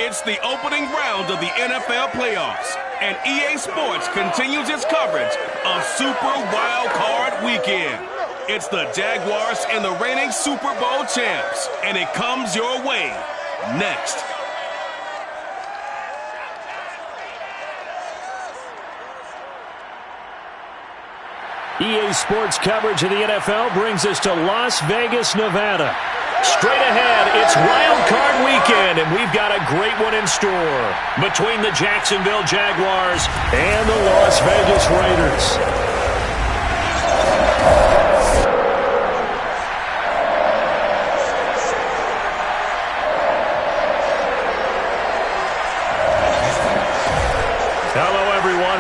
It's the opening round of the NFL playoffs, and EA Sports continues its coverage of Super Wild Card Weekend. It's the Jaguars and the reigning Super Bowl champs, and it comes your way next. EA Sports coverage of the NFL brings us to Las Vegas, Nevada. Straight ahead, it's Wild Card Weekend, and we've got a great one in store between the Jacksonville Jaguars and the Las Vegas Raiders.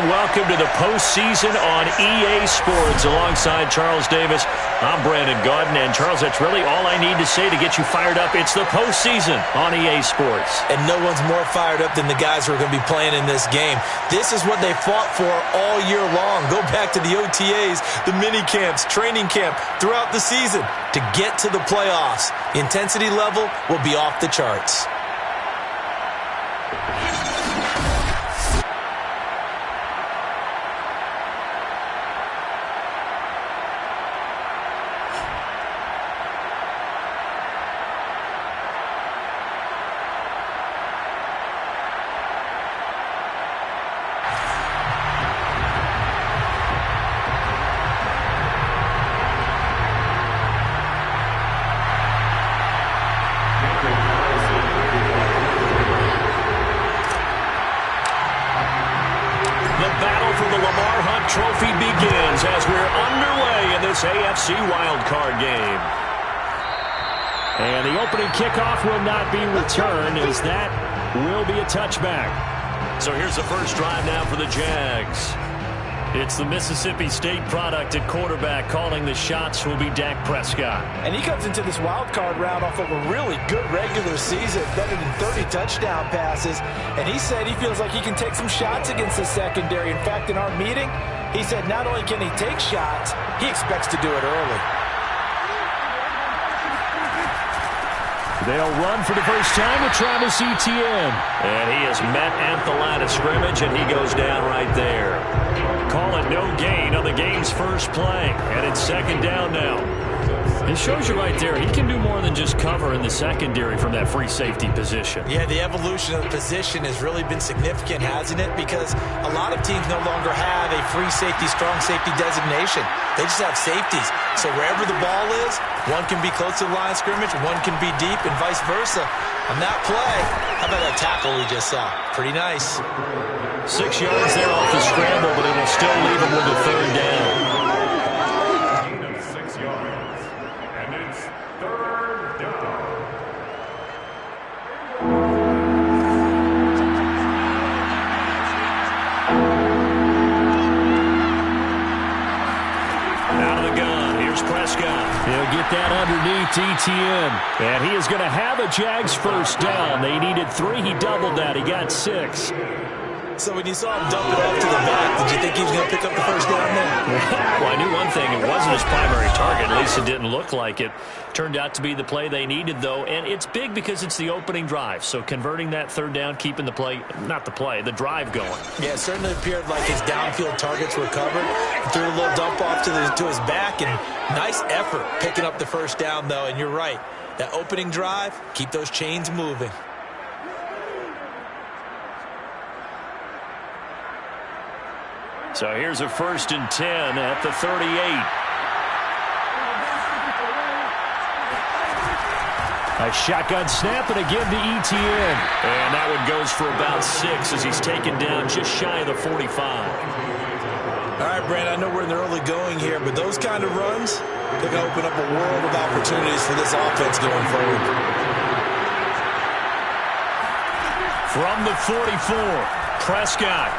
Welcome to the postseason on EA Sports. Alongside Charles Davis, I'm Brandon Gaudin. And Charles, that's really all I need to say to get you fired up. It's the postseason on EA Sports. And no one's more fired up than the guys who are going to be playing in this game. This is what they fought for all year long. Go back to the OTAs, the mini camps, training camp, throughout the season to get to the playoffs. The intensity level will be off the charts. Trophy begins as we're underway in this AFC wildcard game. And the opening kickoff will not be returned, as that will be a touchback. So here's the first drive now for the Jags. It's the Mississippi State product at quarterback. Calling the shots will be Dak Prescott. And he comes into this wild card round off of a really good regular season, better than 30 touchdown passes. And he said he feels like he can take some shots against the secondary. In fact, in our meeting, he said not only can he take shots, he expects to do it early. They'll run for the first time with Travis Etienne. And he has met at the line of scrimmage, and he goes down right there. Call it no gain on the game's first play. And it's second down now. It shows you right there, he can do more than just cover in the secondary from that free safety position. Yeah, the evolution of the position has really been significant, hasn't it? Because a lot of teams no longer have a free safety, strong safety designation. They just have safeties. So wherever the ball is, one can be close to the line of scrimmage, one can be deep, and vice versa. On that play, how about that tackle we just saw? Pretty nice. 6 yards there off the scramble, but it will still leave him with a third down. He'll get that underneath Etienne. And he is going to have a Jags first down. They needed 3. He doubled that. He got 6. So when you saw him dump it off to the back, did you think he was going to pick up the first down there? Well, I knew one thing. It wasn't his primary target. At least it didn't look like it. Turned out to be the play they needed, though. And it's big because it's the opening drive. So converting that third down, keeping the play, not the play, the drive going. Yeah, it certainly appeared like his downfield targets were covered. He threw a little dump off to his back, and nice effort picking up the first down, though. And you're right. That opening drive, keep those chains moving. So here's a 1st and 10 at the 38. A shotgun snap and again to Etienne. And that one goes for about 6 as he's taken down just shy of the 45. All right, Brand, I know we're in the early going here, but those kind of runs, they're going to open up a world of opportunities for this offense going forward. From the 44, Prescott.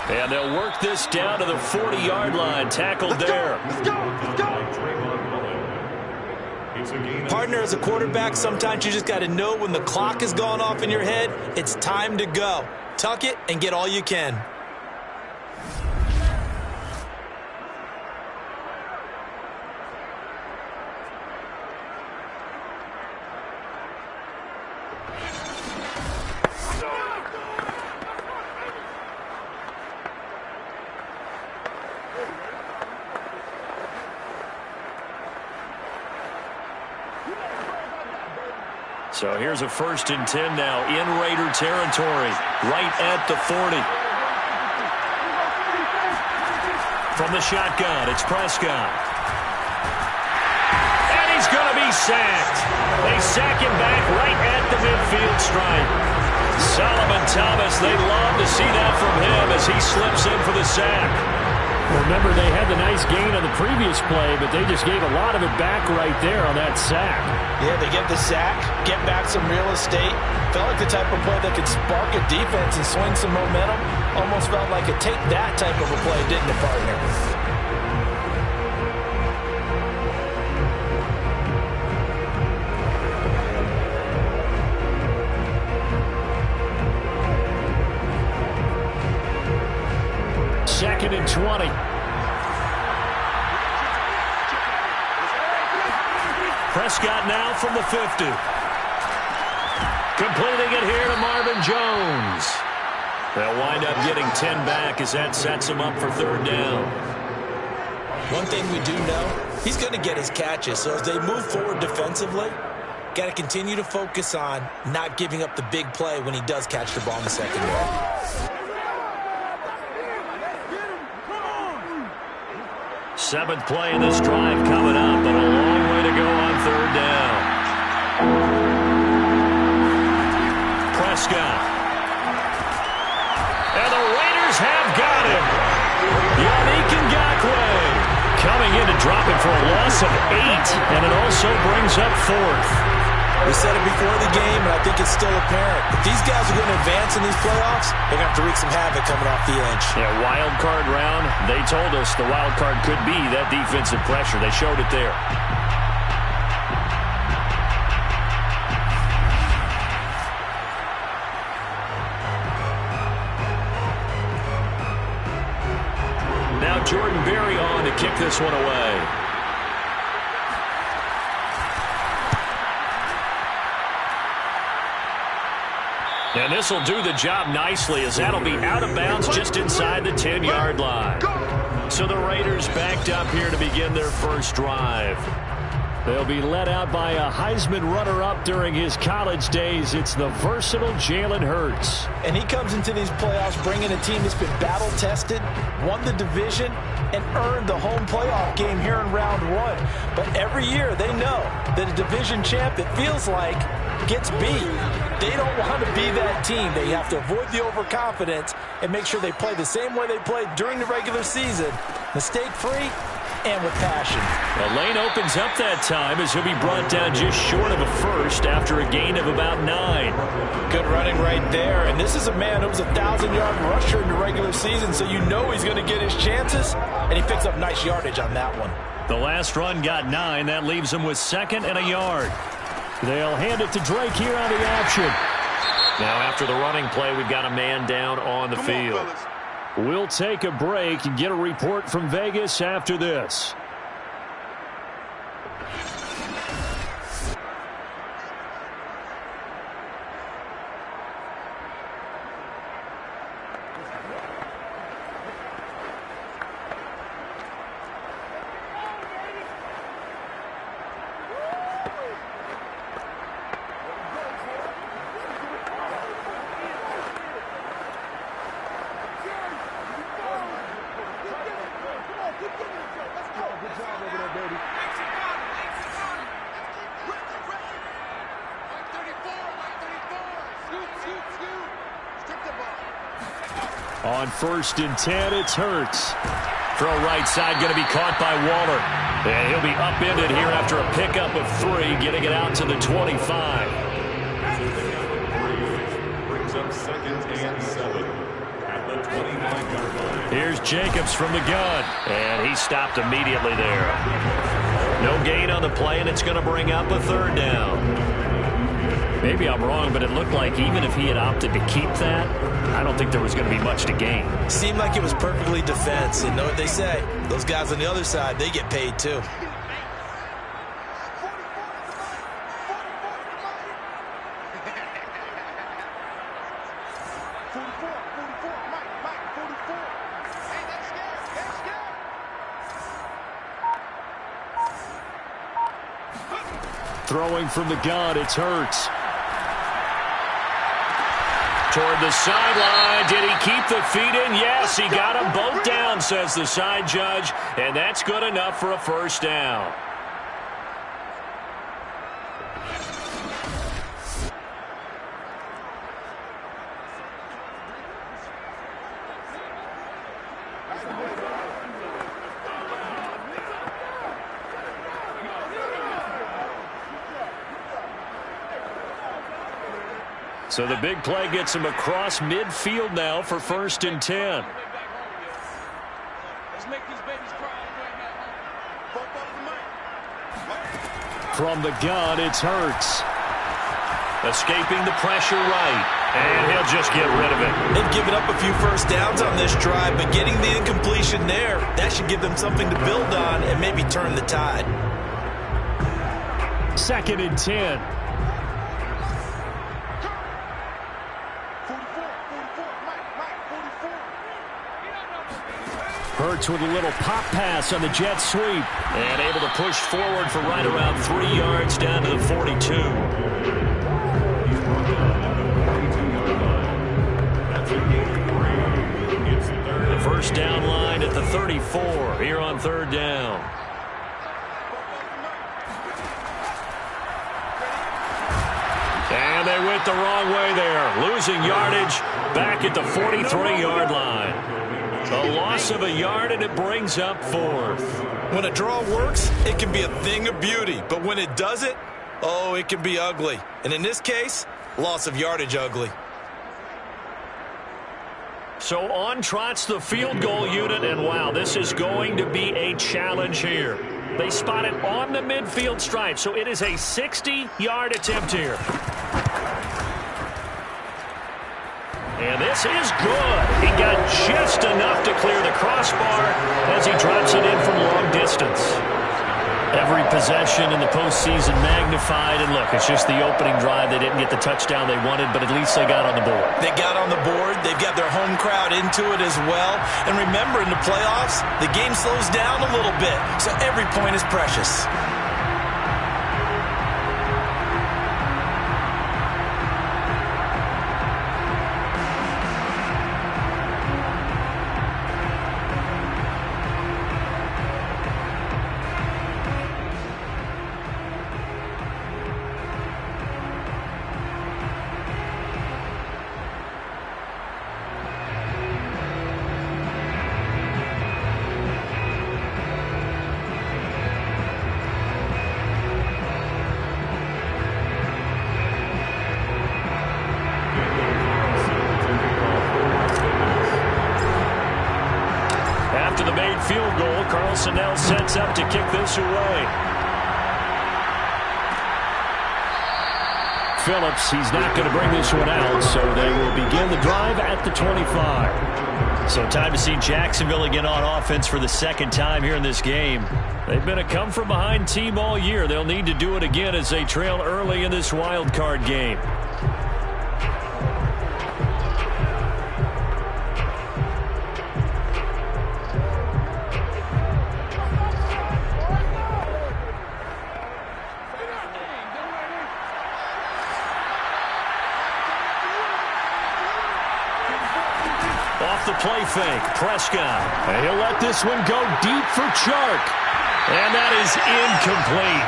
And they'll work this down to the 40-yard line. Tackled there. Partner, as a quarterback, sometimes you just got to know when the clock has gone off in your head, it's time to go. Tuck it and get all you can. So here's a 1st and 10 now in Raider territory, right at the 40. From the shotgun, it's Prescott. And he's going to be sacked. They sack him back right at the midfield stripe. Solomon Thomas, they love to see that from him as he slips in for the sack. Remember, they had the nice gain on the previous play, but they just gave a lot of it back right there on that sack. Yeah, they get the sack, get back some real estate. Felt like the type of play that could spark a defense and swing some momentum. Almost felt like a take that type of a play, didn't it, partner? Second and 20. Prescott now from the 50. Completing it here to Marvin Jones. They'll wind up getting 10 back as that sets him up for 3rd down. One thing we do know, he's going to get his catches. So as they move forward defensively, got to continue to focus on not giving up the big play when he does catch the ball in the secondary. Seventh play in this drive coming up, but a long way to go on 3rd down. Prescott. And the Raiders have got him. Yannick Ngakoue coming in to drop him for a loss of 8, and it also brings up 4th. We said it before the game, and I think it's still apparent. If these guys are going to advance in these playoffs, they're going to have to wreak some havoc coming off the edge. Yeah, wild card round. They told us the wild card could be that defensive pressure. They showed it there. Now Jordan Berry on to kick this one away. And this will do the job nicely as that'll be out of bounds just inside the 10-yard line. So the Raiders backed up here to begin their first drive. They'll be led out by a Heisman runner-up during his college days. It's the versatile Jalen Hurts. And he comes into these playoffs bringing a team that's been battle-tested, won the division, and earned the home playoff game here in round 1. But every year they know that a division champ, it feels like, gets beat. They don't want to be that team. They have to avoid the overconfidence and make sure they play the same way they played during the regular season, mistake-free and with passion. The lane opens up that time as he'll be brought down just short of a first after a gain of about 9. Good running right there. And this is a man who was a 1,000-yard rusher in the regular season, so you know he's going to get his chances, and he picks up nice yardage on that one. The last run got 9. That leaves him with 2nd and a yard. They'll hand it to Drake here on the option. Now after the running play, we've got a man down on the field. We'll take a break and get a report from Vegas after this. On 1st and 10, it's Hurts. Throw right side going to be caught by Waller. And he'll be upended here after a pickup of 3, getting it out to the 25. Brings up 2nd and 7 at the 29-yard line. Here's Jacobs from the gun. And he stopped immediately there. No gain on the play, and it's going to bring up a 3rd down. Maybe I'm wrong, but it looked like even if he had opted to keep that, I don't think there was going to be much to gain. Seemed like it was perfectly defense. And know what they say? Those guys on the other side, they get paid too. Throwing from the gun, it's Hurts. Toward the sideline. Did he keep the feet in? Yes, he got them both down, says the side judge. And that's good enough for a first down. So the big play gets him across midfield now for 1st and 10. Let's make these babies cry. From the gun, it's Hurts. Escaping the pressure right. And he'll just get rid of it. They've given up a few first downs on this drive, but getting the incompletion there, that should give them something to build on and maybe turn the tide. 2nd and 10. Hurts with a little pop pass on the jet sweep. And able to push forward for right around 3 yards down to the 42. The first down line at the 34 here on 3rd down. And they went the wrong way there. Losing yardage back at the 43-yard line. A loss of a yard, and it brings up 4th. When a draw works, it can be a thing of beauty. But when it doesn't, oh, it can be ugly. And in this case, loss of yardage ugly. So on trots the field goal unit, and wow, this is going to be a challenge here. They spot it on the midfield stripe, so it is a 60-yard attempt here. And this is good. He got just enough to clear the crossbar as he drops it in from long distance. Every possession in the postseason magnified. And look, it's just the opening drive. They didn't get the touchdown they wanted, but at least they got on the board. They got on the board. They've got their home crowd into it as well. And remember, in the playoffs, the game slows down a little bit, so every point is precious. Field goal. Carlson now sets up to kick this away. Phillips, he's not going to bring this one out, so they will begin the drive at the 25. So time to see Jacksonville again on offense for the 2nd time here in this game. They've been a come-from-behind team all year. They'll need to do it again as they trail early in this wild card game. Off the play fake, Prescott. And he'll let this one go deep for Chark. And that is incomplete.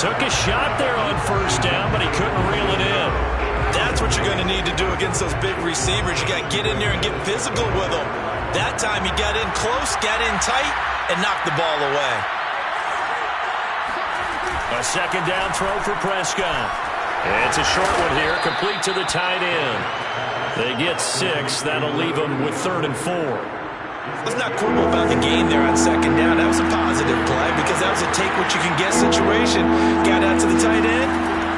Took a shot there on 1st down, but he couldn't reel it in. That's what you're going to need to do against those big receivers. You got to get in there and get physical with them. That time he got in close, got in tight, and knocked the ball away. A 2nd down throw for Prescott. It's a short one here, complete to the tight end. They get 6. That'll leave them with 3rd and 4. Let's not quibble about the gain there on 2nd down. That was a positive play because that was a take-what-you-can-get situation. Got out to the tight end.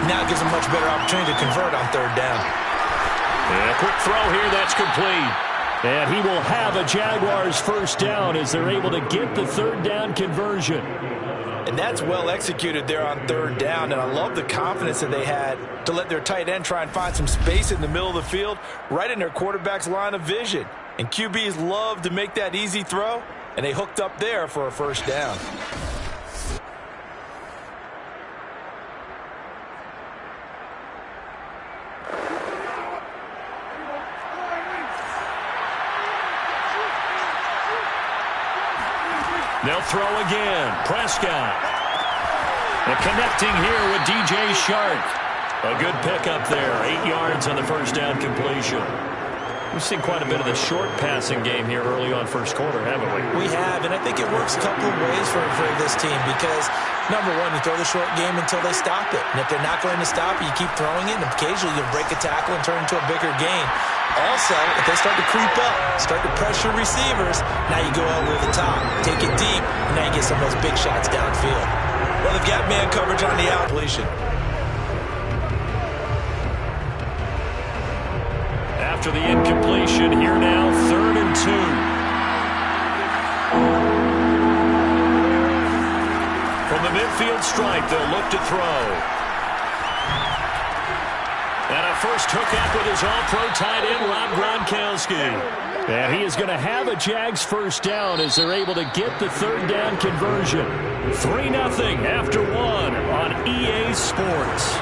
Now it gives them much better opportunity to convert on 3rd down. And a quick throw here. That's complete. And he will have a Jaguars 1st down as they're able to get the 3rd down conversion. And that's well executed there on 3rd down. And I love the confidence that they had to let their tight end try and find some space in the middle of the field, right in their quarterback's line of vision. And QBs love to make that easy throw, and they hooked up there for a 1st down. They'll throw again. Prescott. And connecting here with DJ Shark. A good pickup there. 8 yards on the first down completion. We've seen quite a bit of the short passing game here early on first quarter, haven't we? We have, and I think it works a couple of ways for this team because, number one, you throw the short game until they stop it. And if they're not going to stop it, you keep throwing it, and occasionally you'll break a tackle and turn into a bigger gain. Also, if they start to creep up, start to pressure receivers, now you go over the top, take it deep, and now you get some of those big shots downfield. Well, they've got man coverage on the out. Completion. After the incompletion, here now, 3rd and 2. From the midfield stripe, they'll look to throw. And a first hookup with his all-pro tight end, Rob Gronkowski. And he is going to have a Jags first down as they're able to get the 3rd down conversion. 3-0 after 1 on EA Sports.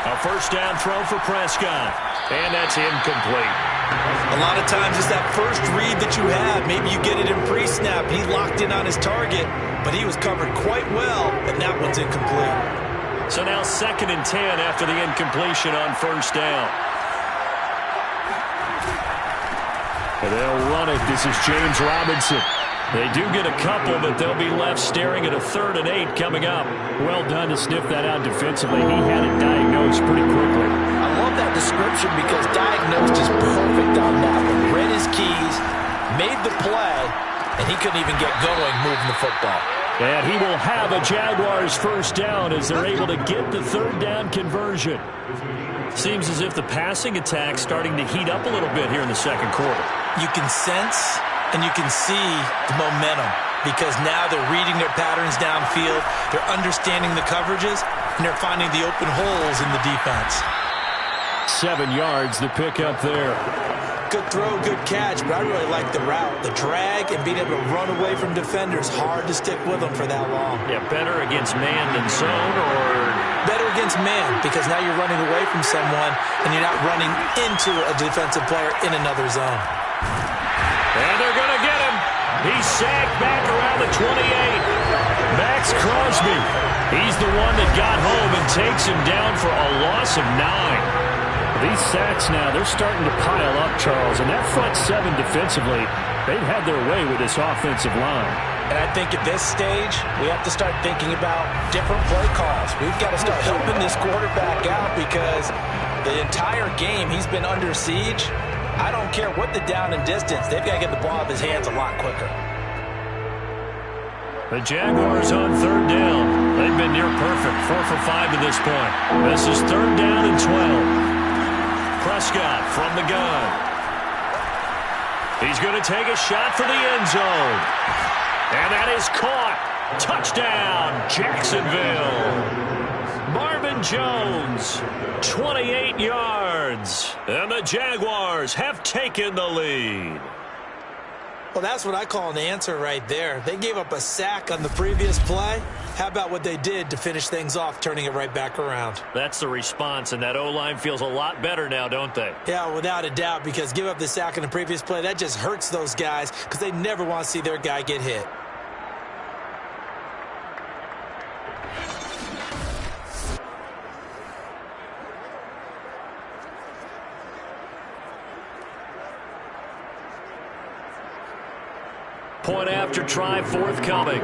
A first down throw for Prescott. And that's incomplete. A lot of times it's that first read that you have. Maybe you get it in pre-snap. He locked in on his target, but he was covered quite well, and that one's incomplete. So now 2nd and 10 after the incompletion on first down. And they'll run it. This is James Robinson. They do get a couple, but they'll be left staring at a 3rd and 8 coming up. Well done to sniff that out defensively. He had it diagnosed pretty quickly. I love that description because diagnosed is perfect on that one. Read his keys, made the play, and he couldn't even get going moving the football. And he will have a Jaguars first down as they're able to get the 3rd down conversion. Seems as if the passing attack's starting to heat up a little bit here in the second quarter. You can sense and you can see the momentum because now they're reading their patterns downfield, they're understanding the coverages, and they're finding the open holes in the defense. 7 yards, the pickup there. Good throw, good catch, but I really like the route. The drag and being able to run away from defenders, hard to stick with them for that long. Yeah, better against man than zone, or better against man because now you're running away from someone and you're not running into a defensive player in another zone. And they're going to get him. He's sacked back around the 28. Max Crosby. He's the one that got home and takes him down for a loss of 9. These sacks now, they're starting to pile up, Charles. And that front 7 defensively, they've had their way with this offensive line. And I think at this stage, we have to start thinking about different play calls. We've got to start helping this quarterback out because the entire game he's been under siege. I don't care what the down and distance. They've got to get the ball out of his hands a lot quicker. The Jaguars on 3rd down. They've been near perfect. 4 for 5 to this point. This is 3rd down and 12. Prescott from the gun. He's going to take a shot for the end zone. And that is caught. Touchdown, Jacksonville. Marvin Jones, 28 yards. And the Jaguars have taken the lead. Well, that's what I call an answer right there. They gave up a sack on the previous play. How about what they did to finish things off, turning it right back around? That's the response, and that O-line feels a lot better now, don't they? Yeah, without a doubt, because give up the sack on the previous play, that just hurts those guys because they never want to see their guy get hit. Point after try forthcoming.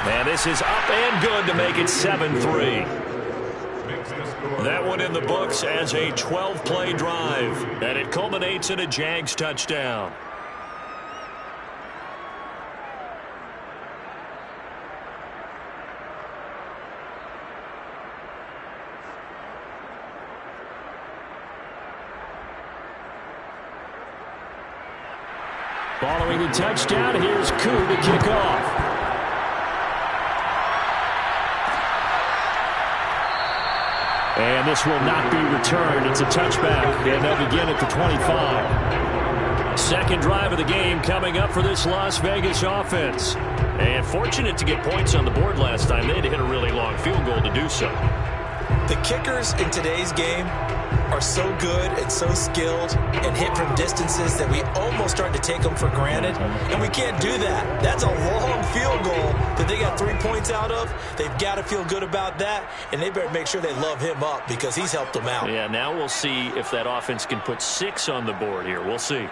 And this is up and good to make it 7-3. That one in the books as a 12-play drive. And it culminates in a Jags touchdown. Following the touchdown, here's Koo to kick off. And this will not be returned. It's a touchback, and they'll begin at the 25. Second drive of the game coming up for this Las Vegas offense. And fortunate to get points on the board last time. They had to hit a really long field goal to do so. The kickers in today's game are so good and so skilled and hit from distances that we almost start to take them for granted, and we can't do that. That's a long field goal that they got 3 points out of. They've got to feel good about that, and they better make sure they love him up because he's helped them out. Yeah, now we'll see if that offense can put 6 on the board here. We'll see.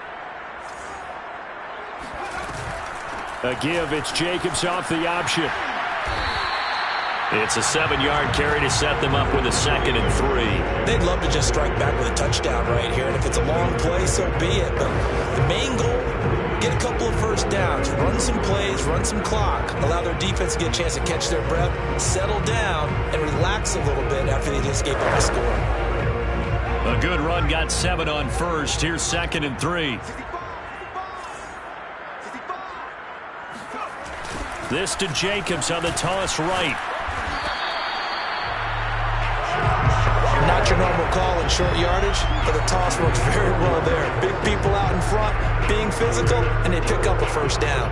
A give, it's Jacobs off the option. It's a 7-yard carry to set them up with a 2nd and 3. They'd love to just strike back with a touchdown right here, and if it's a long play, so be it. But the main goal, get a couple of first downs, run some plays, run some clock, allow their defense to get a chance to catch their breath, settle down, and relax a little bit after they just gave up a score. A good run got 7 on first. Here's 2nd and 3. This to Jacobs on the toss right. Not your normal call in short yardage, but the toss works very well there. Big people out in front, being physical, and they pick up a first down.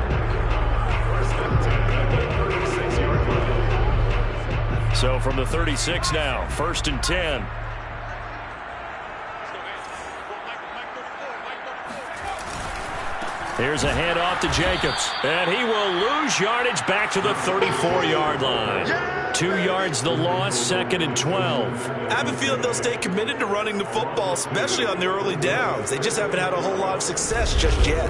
So from the 36 now, 1st and 10. Here's a handoff to Jacobs, and he will lose yardage back to the 34-yard line. 2 yards the loss, 2nd and 12. I have a feeling they'll stay committed to running the football, especially on the early downs. They just haven't had a whole lot of success just yet.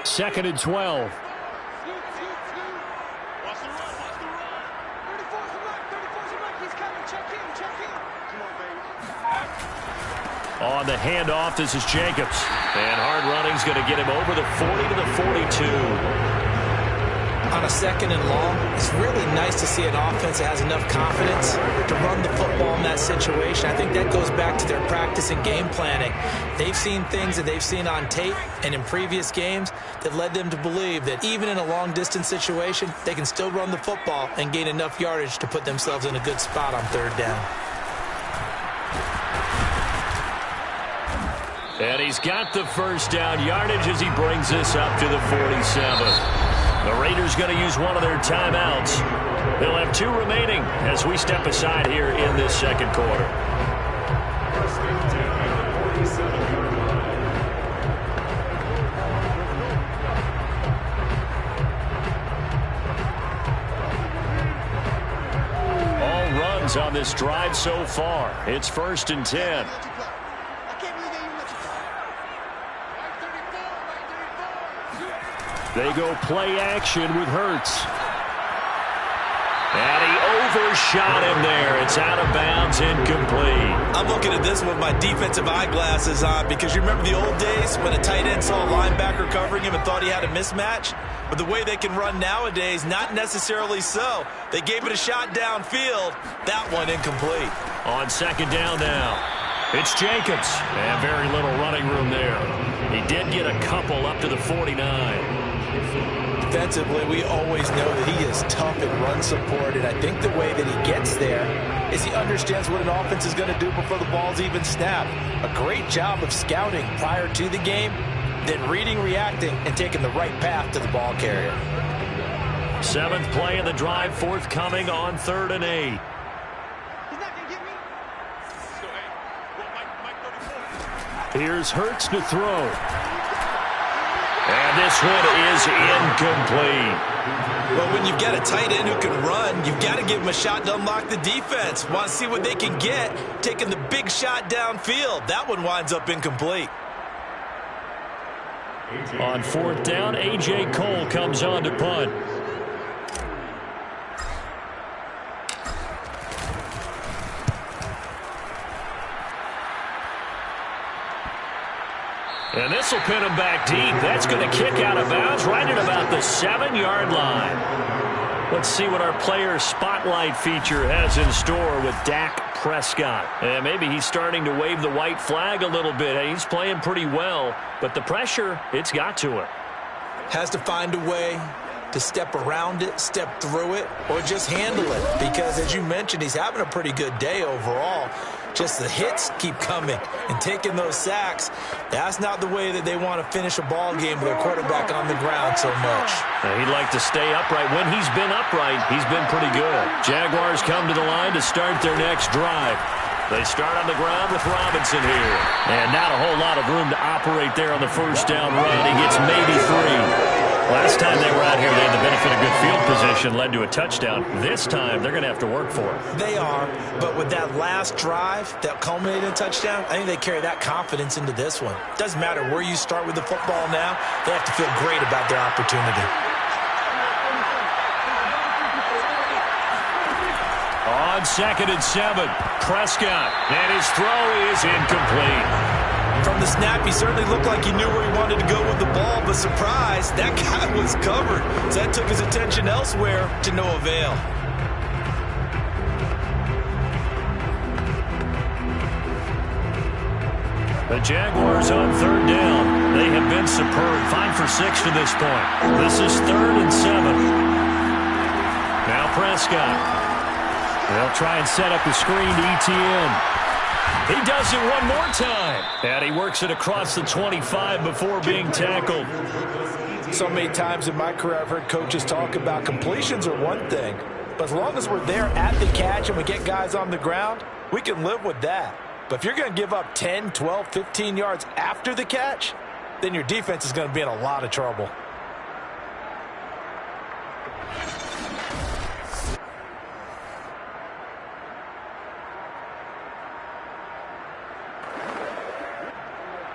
Second and 12. On the handoff, this is Jacobs. And hard running's going to get him over the 40 to the 42. On a 2nd and long, it's really nice to see an offense that has enough confidence to run the football in that situation. I think that goes back to their practice and game planning. They've seen things that they've seen on tape and in previous games that led them to believe that even in a long-distance situation, they can still run the football and gain enough yardage to put themselves in a good spot on 3rd down. And he's got the first down yardage as he brings this up to the 47. The Raiders going to use one of their timeouts. They'll have 2 remaining as we step aside here in this 2nd quarter. All runs on this drive so far. It's 1st and 10. They go play action with Hurts. And he overshot him there. It's out of bounds, incomplete. I'm looking at this with my defensive eyeglasses on because you remember the old days when a tight end saw a linebacker covering him and thought he had a mismatch? But the way they can run nowadays, not necessarily so. They gave it a shot downfield. That one incomplete. On 2nd down now, it's Jacobs. And very little running room there. He did get a couple up to the 49. Defensively, we always know that he is tough in run support, and I think the way that he gets there is he understands what an offense is going to do before the ball's even snapped. A great job of scouting prior to the game, then reading, reacting, and taking the right path to the ball carrier. 7th play of the drive, forthcoming on 3rd and 8. Here's Hurts to throw. And this one is incomplete. Well, when you've got a tight end who can run, you've got to give him a shot to unlock the defense. Want to see what they can get, taking the big shot downfield. That one winds up incomplete. On 4th down, A.J. Cole comes on to punt. And this will pin him back deep. That's going to kick out of bounds right at about the 7-yard line. Let's see what our player spotlight feature has in store with Dak Prescott. And maybe he's starting to wave the white flag a little bit. He's playing pretty well, but the pressure, it's got to him. Has to find a way to step around it, step through it, or just handle it. Because, as you mentioned, he's having a pretty good day overall. Just the hits keep coming and taking those sacks. That's not the way that they want to finish a ball game with their quarterback on the ground so much. He'd like to stay upright. When he's been upright, he's been pretty good. Jaguars come to the line to start their next drive. They start on the ground with Robinson here. And not a whole lot of room to operate there on the first down run. He gets maybe 3. Last time they were out here, they had the benefit of good field position, led to a touchdown. This time, they're going to have to work for it. They are, but with that last drive that culminated in a touchdown, I think they carry that confidence into this one. Doesn't matter where you start with the football now, they have to feel great about their opportunity. On 2nd and 7, Prescott, and his throw is incomplete. From the snap, he certainly looked like he knew where he wanted to go with the ball, but surprise, that guy was covered. So that took his attention elsewhere to no avail. The Jaguars on 3rd down. They have been superb. 5 for 6 to this point. This is 3rd and 7. Now Prescott. They'll try and set up the screen to ETN. He does it one more time. And he works it across the 25 before being tackled. So many times in my career, I've heard coaches talk about completions are one thing. But as long as we're there at the catch and we get guys on the ground, we can live with that. But if you're going to give up 10, 12, 15 yards after the catch, then your defense is going to be in a lot of trouble.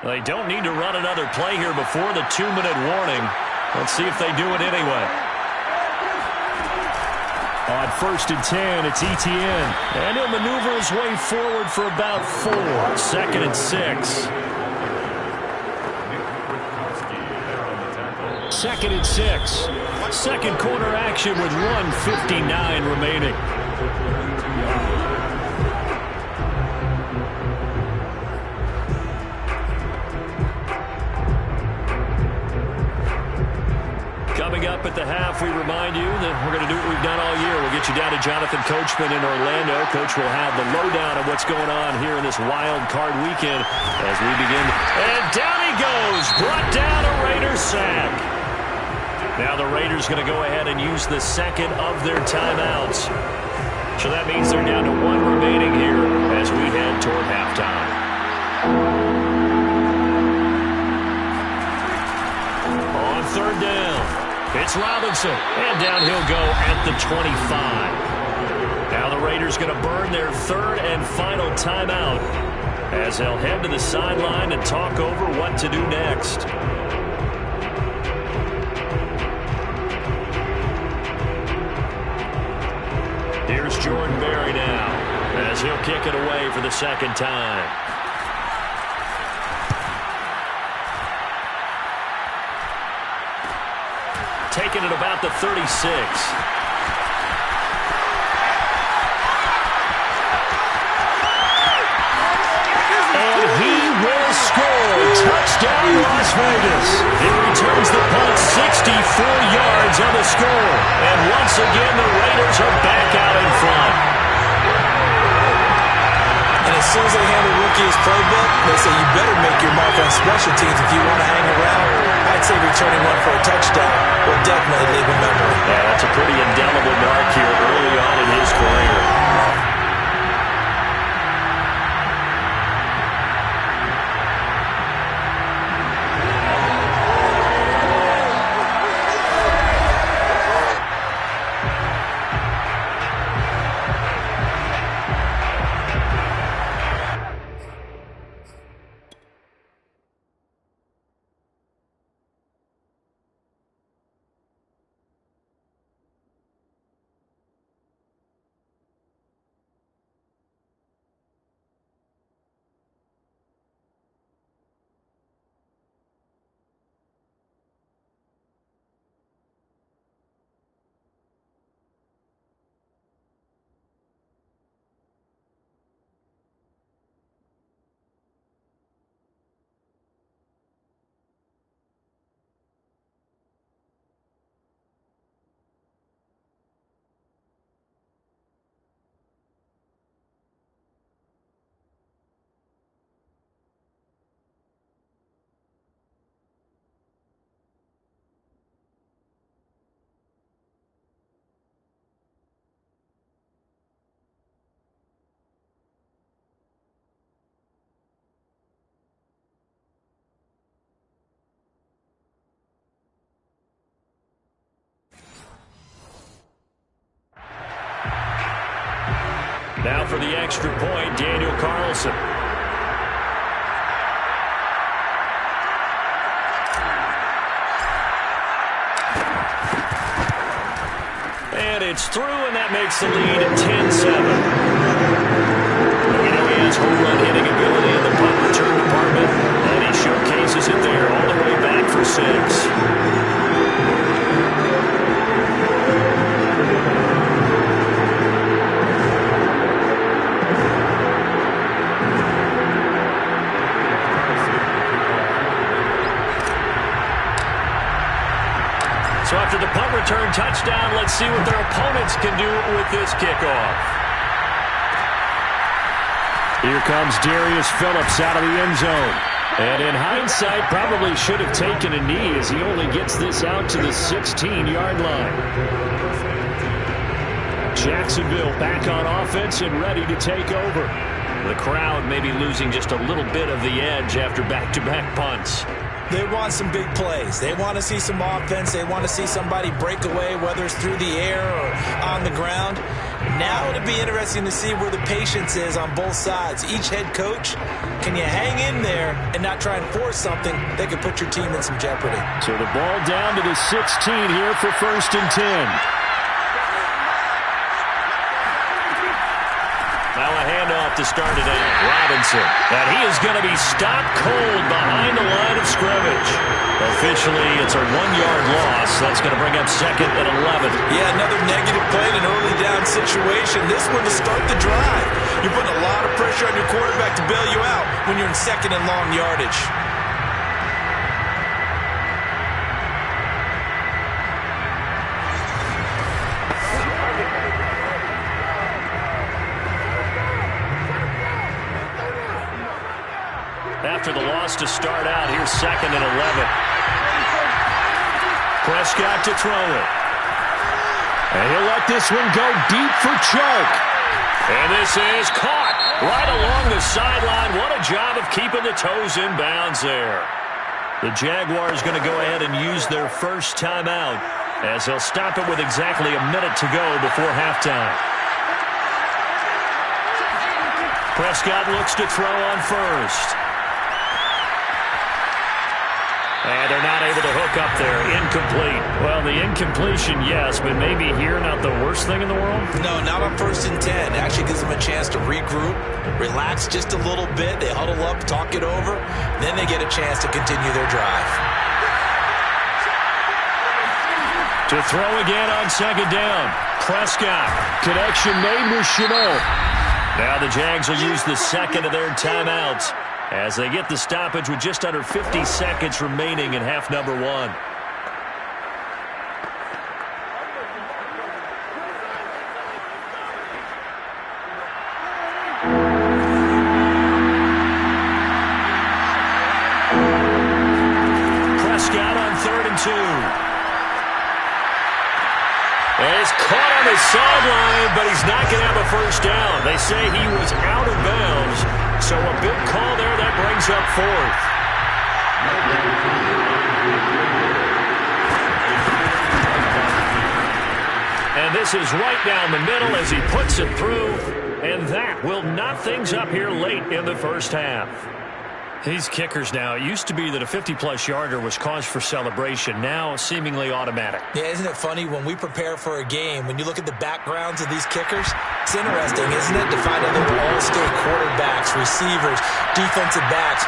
They don't need to run another play here before the 2-minute warning. Let's see if they do it anyway. On 1st and 10, it's ETN. And he'll maneuver his way forward for about 4. 2nd and 6. 2nd and 6. Second quarter action with 1:59 remaining. Coming up at the half, we remind you that we're going to do what we've done all year. We'll get you down to Jonathan Coachman in Orlando. Coach will have the lowdown of what's going on here in this wild card weekend as we begin. And down he goes, brought down a Raiders sack. Now the Raiders going to go ahead and use the second of their timeouts. So that means they're down to 1 remaining here as we head toward halftime. On 3rd down. It's Robinson, and down he'll go at the 25. Now the Raiders going to burn their 3rd and final timeout as they'll head to the sideline and talk over what to do next. Here's Jordan Berry now as he'll kick it away for the 2nd time. Taking it about the 36. And he will score. Touchdown, Las Vegas. He returns the punt 64 yards on the score. And once again, the Raiders are back out in front. And as soon as they hand a rookie his playbook, they say you better make your mark on special teams if you want to hang around. I'd say returning one for a touchdown will definitely leave a memory. Yeah, that's a pretty indelible mark here early on in his career. for the extra point, Daniel Carlson. And it's through, and that makes the lead 10-7. We know he has home run hitting ability in the punt return department, and he showcases it there all the way back for 6. So after the punt return touchdown, let's see what their opponents can do with this kickoff. Here comes Darius Phillips out of the end zone. And in hindsight, probably should have taken a knee as he only gets this out to the 16-yard line. Jacksonville back on offense and ready to take over. The crowd may be losing just a little bit of the edge after back-to-back punts. They want some big plays. They want to see some offense. They want to see somebody break away, whether it's through the air or on the ground. Now it'll be interesting to see where the patience is on both sides. Each head coach, can you hang in there and not try and force something that could put your team in some jeopardy? So the ball down to the 16 here for 1st and 10. Now a handoff to start it out. Robinson. And he is going to be stopped cold behind the line of scrimmage. Officially, it's a 1-yard loss. That's going to bring up 2nd and 11. Yeah, another negative play in an early down situation. This one to start the drive. You're putting a lot of pressure on your quarterback to bail you out when you're in 2nd and long yardage. After the loss to start out, here's 2nd and 11. Prescott to throw it. And he'll let this one go deep for choke. And this is caught right along the sideline. What a job of keeping the toes in bounds there. The Jaguars going to go ahead and use their first timeout as they'll stop it with exactly a minute to go before halftime. Prescott looks to throw on first. And they're not able to hook up there. Incomplete. Well, the incompletion, yes, but maybe here not the worst thing in the world? No, not on 1st and 10. Actually gives them a chance to regroup, relax just a little bit. They huddle up, talk it over. Then they get a chance to continue their drive. To throw again on 2nd down. Prescott. Connection made with Chenault. Now the Jags will use the 2nd of their timeouts as they get the stoppage with just under 50 seconds remaining in half number 1. Prescott on 3rd and 2. And he's caught on the sideline, but he's not going to have a first down. They say he was out of bounds. So a big call there that brings up 4th. And this is right down the middle as he puts it through. And that will knot things up here late in the first half. These kickers now, it used to be that a 50-plus yarder was cause for celebration. Now seemingly automatic. Yeah, isn't it funny when we prepare for a game, when you look at the backgrounds of these kickers, it's interesting, isn't it, to find out they're all-state quarterbacks, receivers, defensive backs,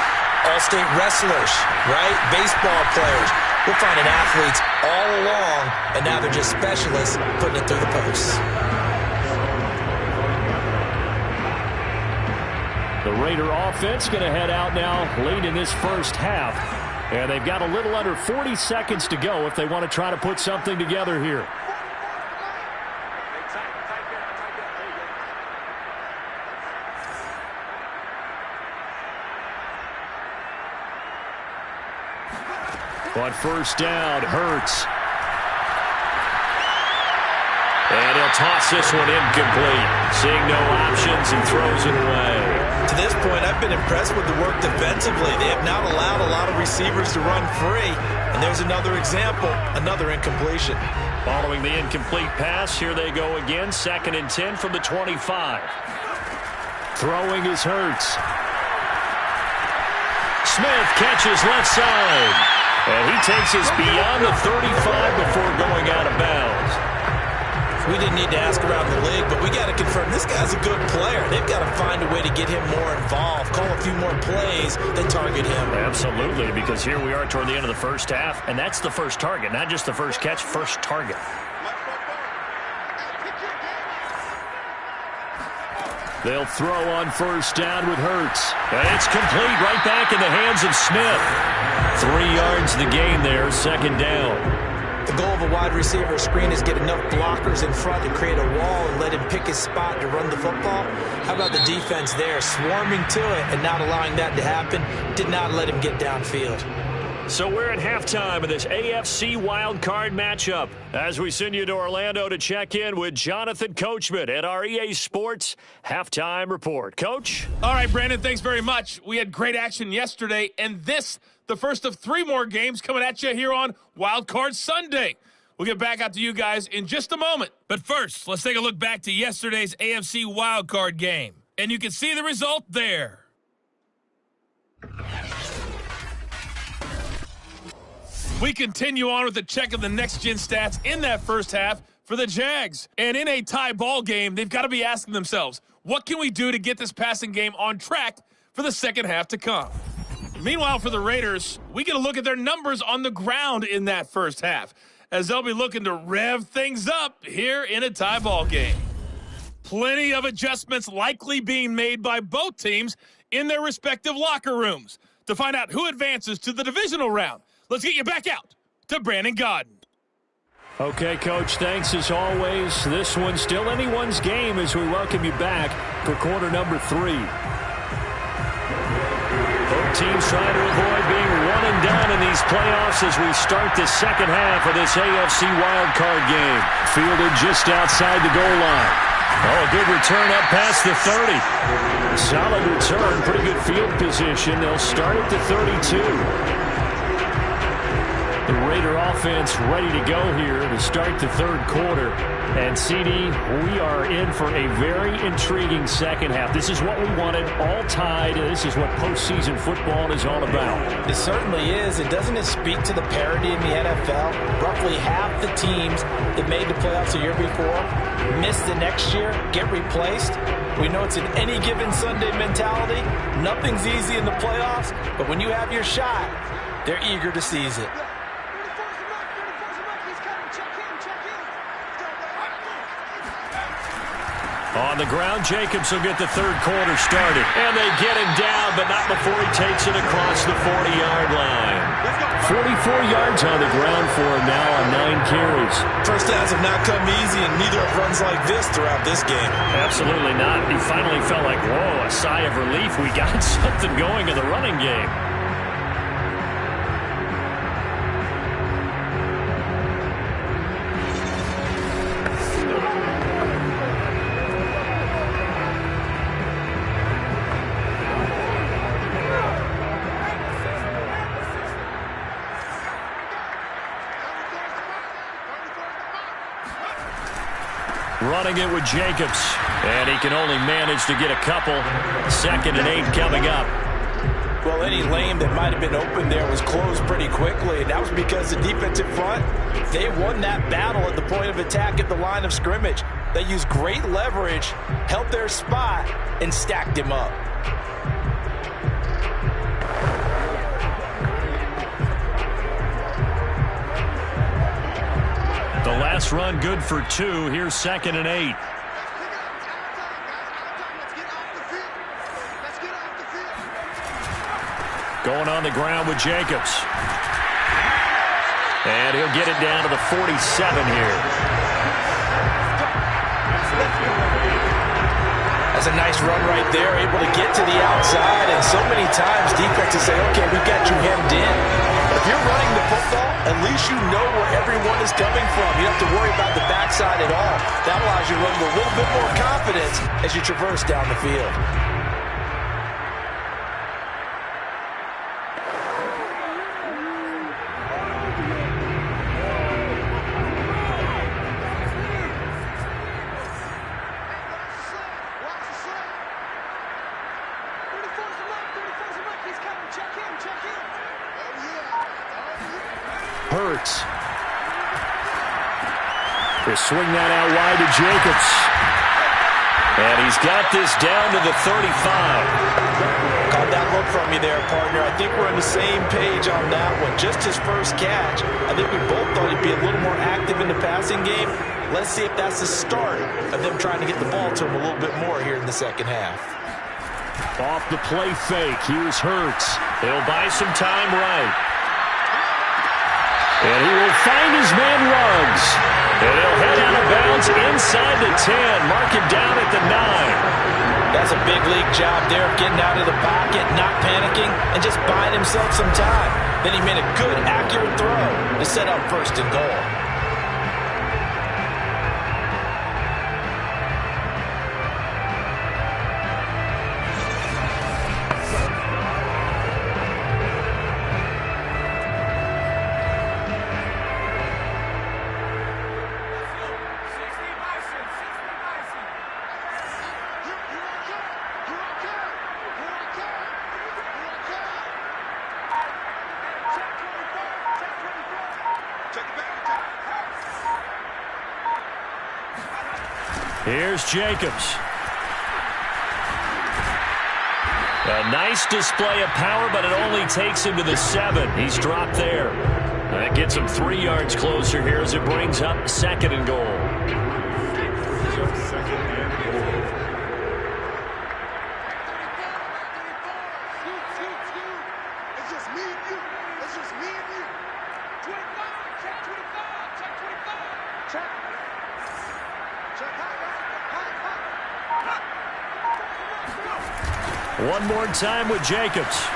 all-state wrestlers, right? Baseball players. We're finding athletes all along, and now they're just specialists putting it through the posts. The Raider offense going to head out now late in this first half. And they've got a little under 40 seconds to go if they want to try to put something together here. On 1st down, Hurts. And he'll toss this one incomplete. Seeing no options, he throws it away. To this point, I've been impressed with the work defensively. They have not allowed a lot of receivers to run free. And there's another example, another incompletion. Following the incomplete pass, here they go again. 2nd and 10 from the 25. Throwing is Hurts. Smith catches left side. And he takes us beyond the 35 before going out of bounds. We didn't need to ask around the league, but we got to confirm this guy's a good player. They've got to find a way to get him more involved, call a few more plays that target him. Absolutely, because here we are toward the end of the first half, and that's the first target, not just the first catch, first target. They'll throw on first down with Hurts. And it's complete right back in the hands of Smith. 3 yards the gain there, second down. The goal of a wide receiver screen is get enough blockers in front to create a wall and let him pick his spot to run the football. How about the defense there, swarming to it and not allowing that to happen? Did not let him get downfield. So we're at halftime of this AFC wildcard matchup as we send you to Orlando to check in with Jonathan Coachman at our EA Sports Halftime Report. Coach? All right, Brandon, thanks very much. We had great action yesterday, and this, the first of 3 more games coming at you here on Wildcard Sunday. We'll get back out to you guys in just a moment. But first, let's take a look back to yesterday's AFC wildcard game. And you can see the result there. We continue on with a check of the next-gen stats in that first half for the Jags. And in a tie ball game, they've got to be asking themselves, what can we do to get this passing game on track for the second half to come? Meanwhile, for the Raiders, we get a look at their numbers on the ground in that first half, as they'll be looking to rev things up here in a tie ball game. Plenty of adjustments likely being made by both teams in their respective locker rooms. To find out who advances to the divisional round, let's get you back out to Brandon Gaudin. Okay, Coach, thanks as always. This one's still anyone's game as we welcome you back for quarter number 3. Both teams trying to avoid being one and done in these playoffs as we start the second half of this AFC wildcard game. Fielded just outside the goal line. Oh, good return up past the 30. Solid return, pretty good field position. They'll start at the 32. The Raider offense ready to go here to start the third quarter. And, CD, we are in for a very intriguing second half. This is what we wanted, all tied. This is what postseason football is all about. It certainly is. And doesn't it speak to the parity in the NFL? Roughly half the teams that made the playoffs a year before miss the next year, get replaced. We know it's an any given Sunday mentality. Nothing's easy in the playoffs, but when you have your shot, they're eager to seize it. On the ground, Jacobs will get the third quarter started. And they get him down, but not before he takes it across the 40-yard line. 44 yards on the ground for him now on 9 carries. First downs have not come easy, and neither have runs like this throughout this game. Absolutely not. He finally felt like, whoa, a sigh of relief. We got something going in the running game. Running it with Jacobs, and he can only manage to get a couple. 2nd and 8 coming up. Well, any lane that might have been open there was closed pretty quickly, and that was because the defensive front, they won that battle at the point of attack at the line of scrimmage. They used great leverage, held their spot, and stacked him up. The last run good for 2. Here's 2nd and 8. Going on the ground with Jacobs. And he'll get it down to the 47 here. That's a nice run right there, able to get to the outside, and so many times defenses say, okay, we've got you hemmed in. But if you're running the football, at least you know where everyone is coming from. You don't have to worry about the backside at all. That allows you to run with a little bit more confidence as you traverse down the field. Hurts. He'll swing that out wide to Jacobs. And he's got this down to the 35. Caught that look from you there, partner. I think we're on the same page on that one. Just his first catch. I think we both thought he'd be a little more active in the passing game. Let's see if that's the start of them trying to get the ball to him a little bit more here in the second half. Off the play fake. Here's Hurts. He'll buy some time right. And he will find his man Ruggs. And he'll head out of bounds inside the 10. Mark him down at the 9. That's a big league job there of getting out of the pocket, not panicking, and just buying himself some time. Then he made a good, accurate throw to set up first and goal. Here's Jacobs. A nice display of power, but it only takes him to the 7. He's dropped there. That gets him 3 yards closer here as it brings up second and goal. One more time with Jacobs.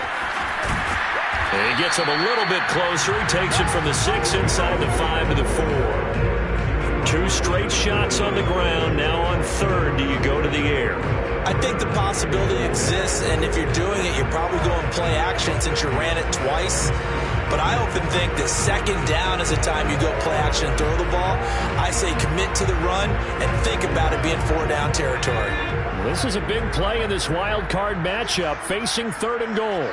And he gets him a little bit closer. He takes it from the 6 inside the 5 to the 4. 2 straight shots on the ground. Now on third, do you go to the air? I think the possibility exists, and if you're doing it, you're probably going play action since you ran it twice. But I often think that second down is the time you go play action and throw the ball. I say commit to the run and think about it being 4-down territory. This is a big play in this wild card matchup, facing third and goal.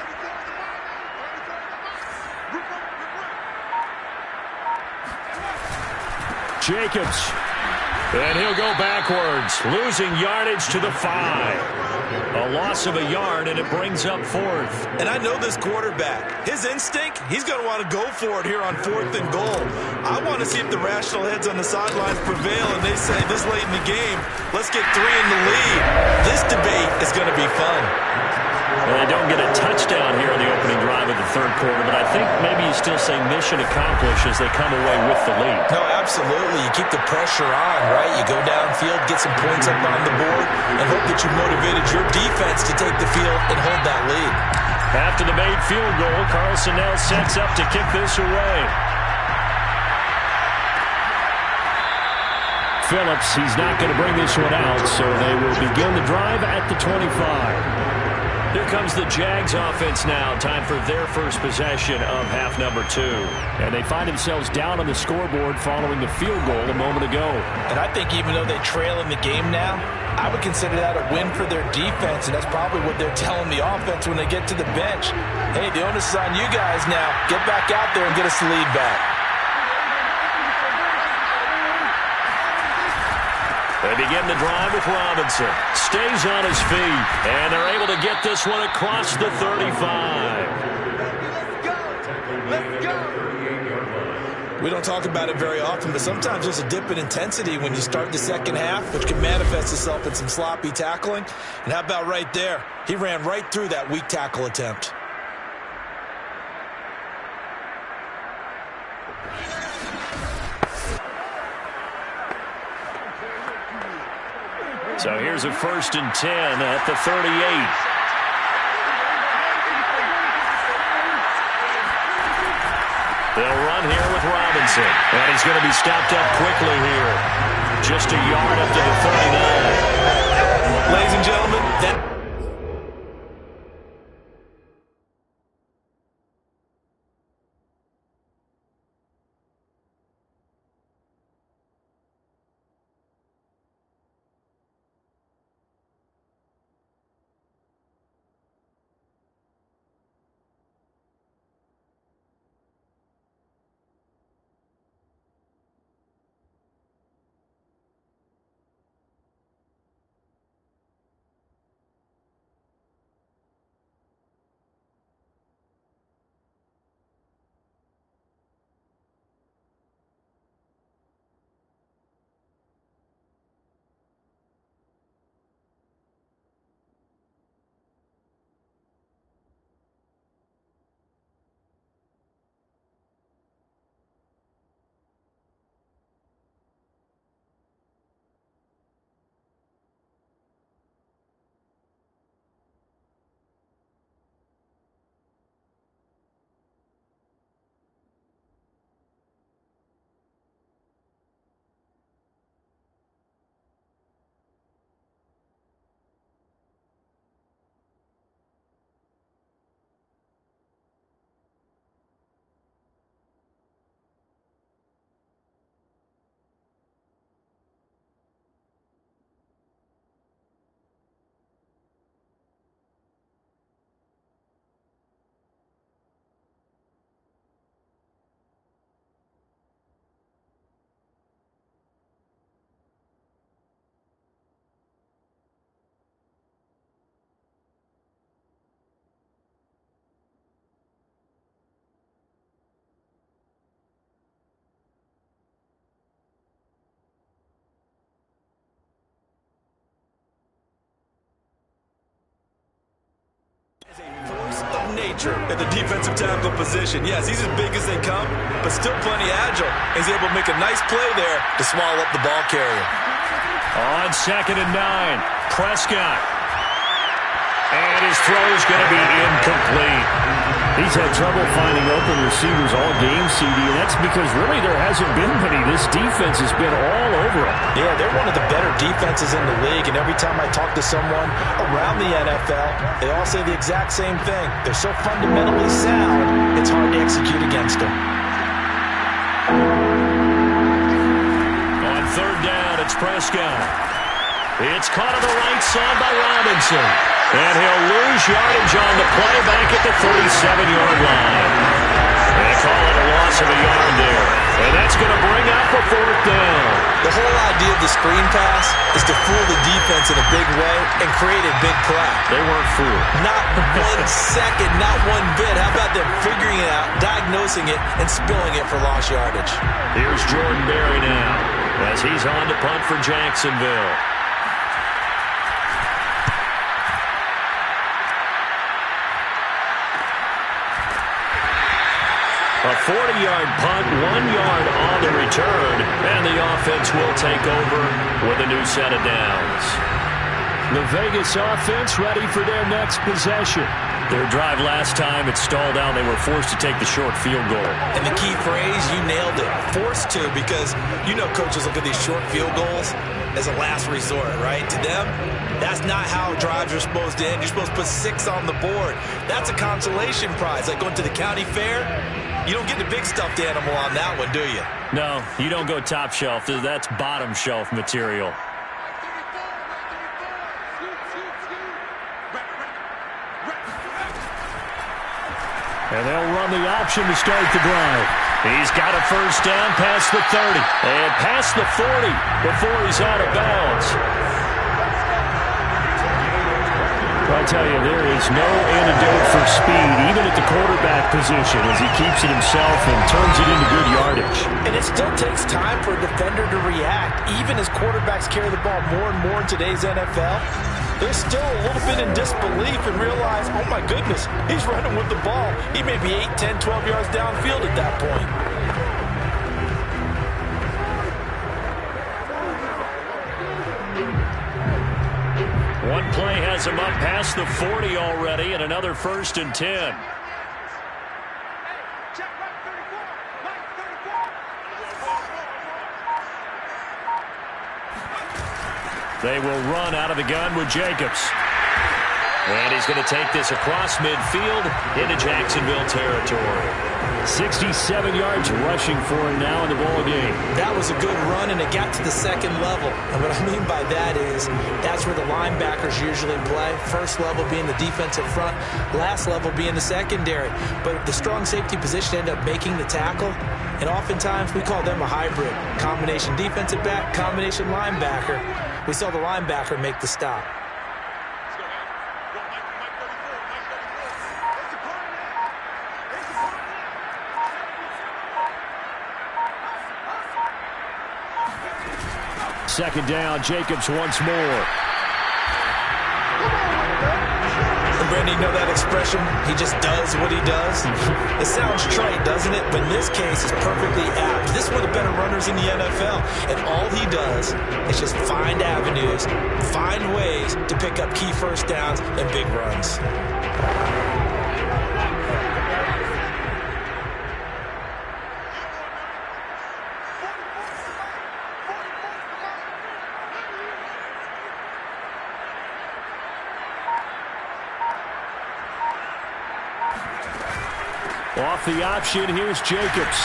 Jacobs. And he'll go backwards, losing yardage to the 5. A loss of a yard, and it brings up fourth. And I know this quarterback. His instinct, he's going to want to go for it here on 4th and goal. I want to see if the rational heads on the sidelines prevail, and they say this late in the game, let's get 3 in the lead. This debate is going to be fun. Well, they don't get a touchdown here in the opening drive of the third quarter, but I think maybe you still say mission accomplished as they come away with the lead. No, absolutely. You keep the pressure on, right? You go downfield, get some points up on the board, and hope that you motivated your defense to take the field and hold that lead. After the made field goal, Carlson now sets up to kick this away. Phillips, he's not going to bring this one out, so they will begin the drive at the 25. Here comes the Jags offense now. Time for their first possession of half number 2. And they find themselves down on the scoreboard following the field goal a moment ago. And I think even though they trail in the game now, I would consider that a win for their defense, and that's probably what they're telling the offense when they get to the bench. Hey, the onus is on you guys now. Get back out there and get us the lead back. They begin the drive with Robinson. Stays on his feet. And they're able to get this one across the 35. Let's go. We don't talk about it very often, but sometimes there's a dip in intensity when you start the second half, which can manifest itself in some sloppy tackling. And how about right there? He ran right through that weak tackle attempt. So here's a 1st and 10 at the 38. They'll run here with Robinson. And he's going to be stopped up quickly here. Just a yard up to the 39. Ladies and gentlemen, that nature at the defensive tackle position. Yes, he's as big as they come, but still plenty agile. He's able to make a nice play there to swallow up the ball carrier. On 2nd and 9, Prescott. And his throw is going to be incomplete. He's had trouble finding open receivers all game, CD, and that's because really there hasn't been many. This defense has been all over him. Yeah, they're one of the better defenses in the league, and every time I talk to someone around the NFL, they all say the exact same thing. They're so fundamentally sound, it's hard to execute against them. On 3rd down, it's Prescott. It's caught on the right side by Robinson. And he'll lose yardage on the play back at the 37-yard line. They call it a loss of a yard there. And that's going to bring up a 4th down. The whole idea of the screen pass is to fool the defense in a big way and create a big play. They weren't fooled. Not 1 second, not one bit. How about them figuring it out, diagnosing it, and spilling it for lost yardage? Here's Jordan Berry now as he's on to punt for Jacksonville. A 40-yard punt, 1 yard on the return, and the offense will take over with a new set of downs. The Vegas offense ready for their next possession. Their drive last time, it stalled out. They were forced to take the short field goal. And the key phrase, you nailed it, forced to, because you know coaches look at these short field goals as a last resort, right? To them, that's not how drives are supposed to end. You're supposed to put 6 on the board. That's a consolation prize, like going to the county fair. You don't get the big stuffed animal on that one, do you? No, you don't go top shelf. That's bottom shelf material. And they'll run the option to start the drive. He's got a 1st down past the 30 and past the 40 before he's out of bounds. I tell you, there is no antidote for speed, even at the quarterback position, as he keeps it himself and turns it into good yardage. And it still takes time for a defender to react, even as quarterbacks carry the ball more and more in today's NFL. They're still a little bit in disbelief and realize, oh my goodness, he's running with the ball. He may be 8, 10, 12 yards downfield at that point. One play has him up past the 40 already, and another 1st and 10. They will run out of the gun with Jacobs. And he's going to take this across midfield into Jacksonville territory. 67 yards rushing for him now in the ball game. That was a good run, and it got to the 2nd level. And what I mean by that is that's where the linebackers usually play. 1st level being the defensive front, last level being the secondary. But the strong safety position ended up making the tackle. And oftentimes we call them a hybrid. Combination defensive back, combination linebacker. We saw the linebacker make the stop. Second down, Jacobs once more. And Brandon, you know that expression? He just does what he does. It sounds trite, doesn't it? But in this case, it's perfectly apt. This is one of the better runners in the NFL. And all he does is just find avenues, find ways to pick up key 1st downs and big runs. Off the option, here's Jacobs.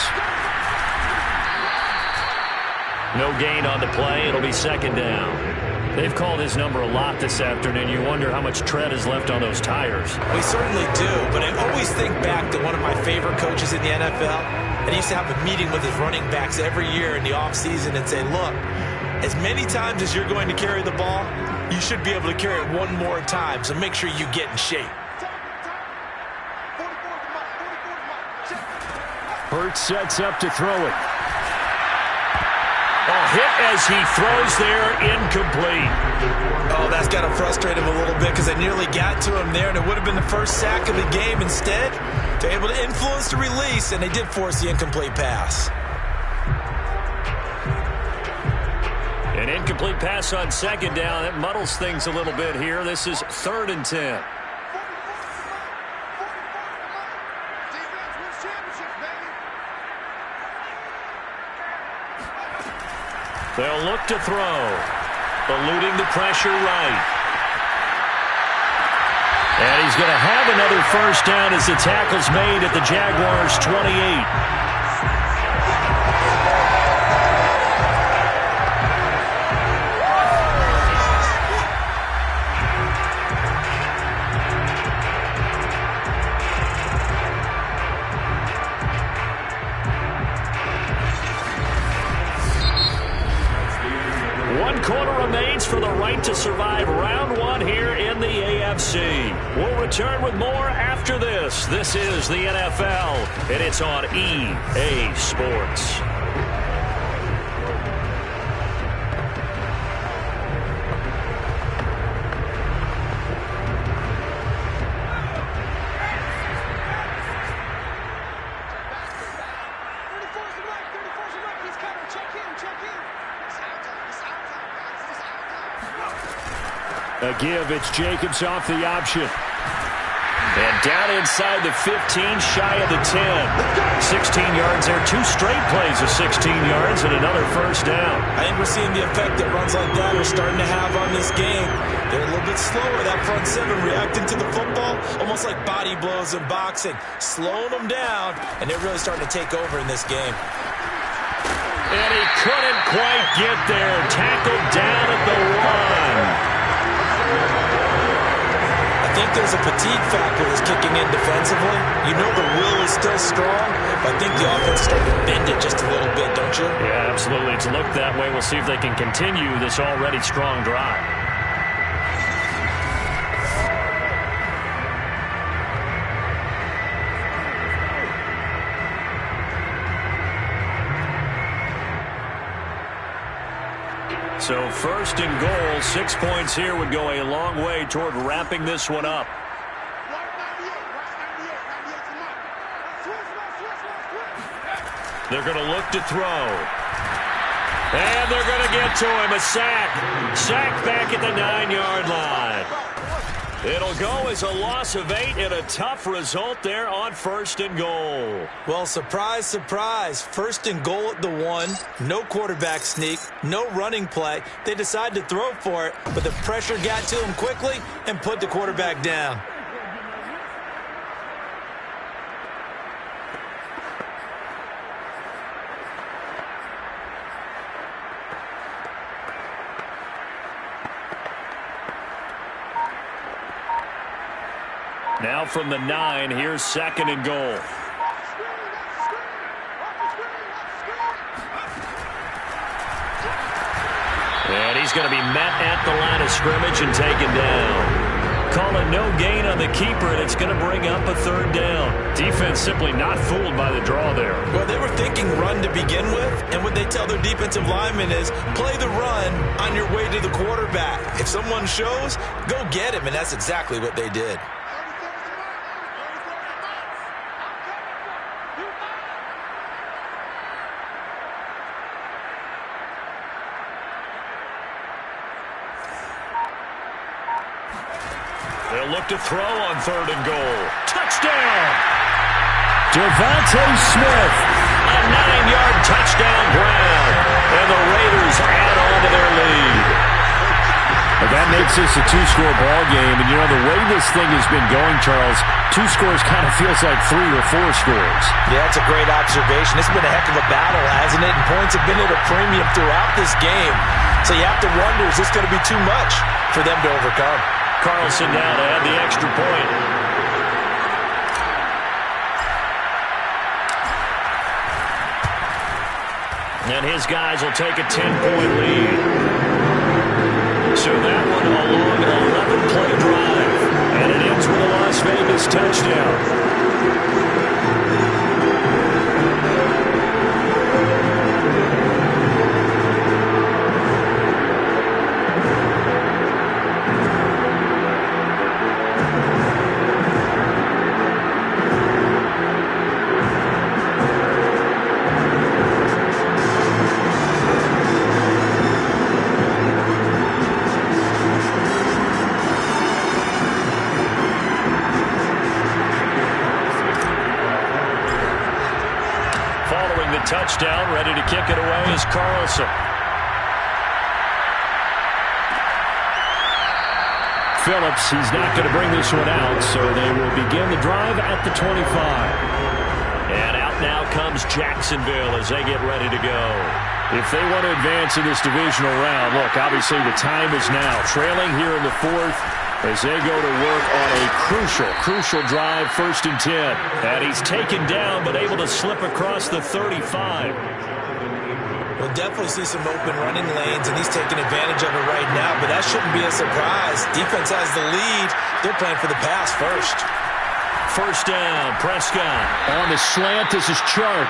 No gain on the play. It'll be 2nd down. They've called his number a lot this afternoon. You wonder how much tread is left on those tires. We certainly do, but I always think back to one of my favorite coaches in the NFL. And he used to have a meeting with his running backs every year in the offseason and say, look, as many times as you're going to carry the ball, you should be able to carry it one more time, so make sure you get in shape. Burt sets up to throw it. A hit as he throws there, incomplete. Oh, that's got to frustrate him a little bit because they nearly got to him there, and it would have been the first sack of the game. Instead, they're able to influence the release, and they did force the incomplete pass. An incomplete pass on second down. That muddles things a little bit here. This is 3rd and 10. They'll look to throw. Eluding the pressure right. And he's going to have another first down as the tackle's made at the Jaguars' 28. For the right to survive round 1 here in the AFC. We'll return with more after this. This is the NFL, and it's on EA Sports. A give, it's Jacobs off the option. And down inside the 15, shy of the 10. 16 yards there, 2 straight plays of 16 yards and another first down. I think we're seeing the effect that runs like that are starting to have on this game. They're a little bit slower, that front 7 reacting to the football, almost like body blows in boxing, slowing them down, and they're really starting to take over in this game. And he couldn't quite get there. Tackled down at the 1. I think there's a fatigue factor that's kicking in defensively. You know the will is still strong, but I think the offense is starting to bend it just a little bit, don't you? Yeah, absolutely. It's looked that way. We'll see if they can continue this already strong drive. So 1st and goal, 6 points here would go a long way toward wrapping this one up. They're going to look to throw. And they're going to get to him. A sack. Sack back at the 9-yard line. It'll go as a loss of 8 and a tough result there on 1st and goal. Well, surprise, surprise. 1st and goal at the 1. No quarterback sneak. No running play. They decide to throw for it, but the pressure got to him quickly and put the quarterback down. Now from the 9, here's 2nd and goal. And he's going to be met at the line of scrimmage and taken down. Call it no gain on the keeper, and it's going to bring up a 3rd down. Defense simply not fooled by the draw there. Well, they were thinking run to begin with, and what they tell their defensive linemen is play the run on your way to the quarterback. If someone shows, go get him, and that's exactly what they did. They'll look to throw on 3rd and goal. Touchdown! Devontae Smith. A 9-yard touchdown grab. And the Raiders add on to their lead. Well, that makes this a 2-score ball game. And, you know, the way this thing has been going, Charles, 2 scores kind of feels like 3 or 4 scores. Yeah, that's a great observation. It's been a heck of a battle, hasn't it? And points have been at a premium throughout this game. So you have to wonder, is this going to be too much for them to overcome? Carlson now to add the extra point. And his guys will take a 10-point lead. So that one a long 11-play drive. And it ends with a Las Vegas touchdown. touchdown. Ready to kick it away is Carlson. Phillips, he's not going to bring this one out, so they will begin the drive at the 25. And out now comes Jacksonville as they get ready to go. If they want to advance in this divisional round, look, obviously the time is now. Trailing here in the fourth as they go to work on a crucial drive, 1st and 10. And he's taken down but able to slip across the 35. We'll definitely see some open running lanes, and he's taking advantage of it right now, but that shouldn't be a surprise. Defense has the lead. They're playing for the pass first. 1st down, Prescott. On the slant, this is Chark.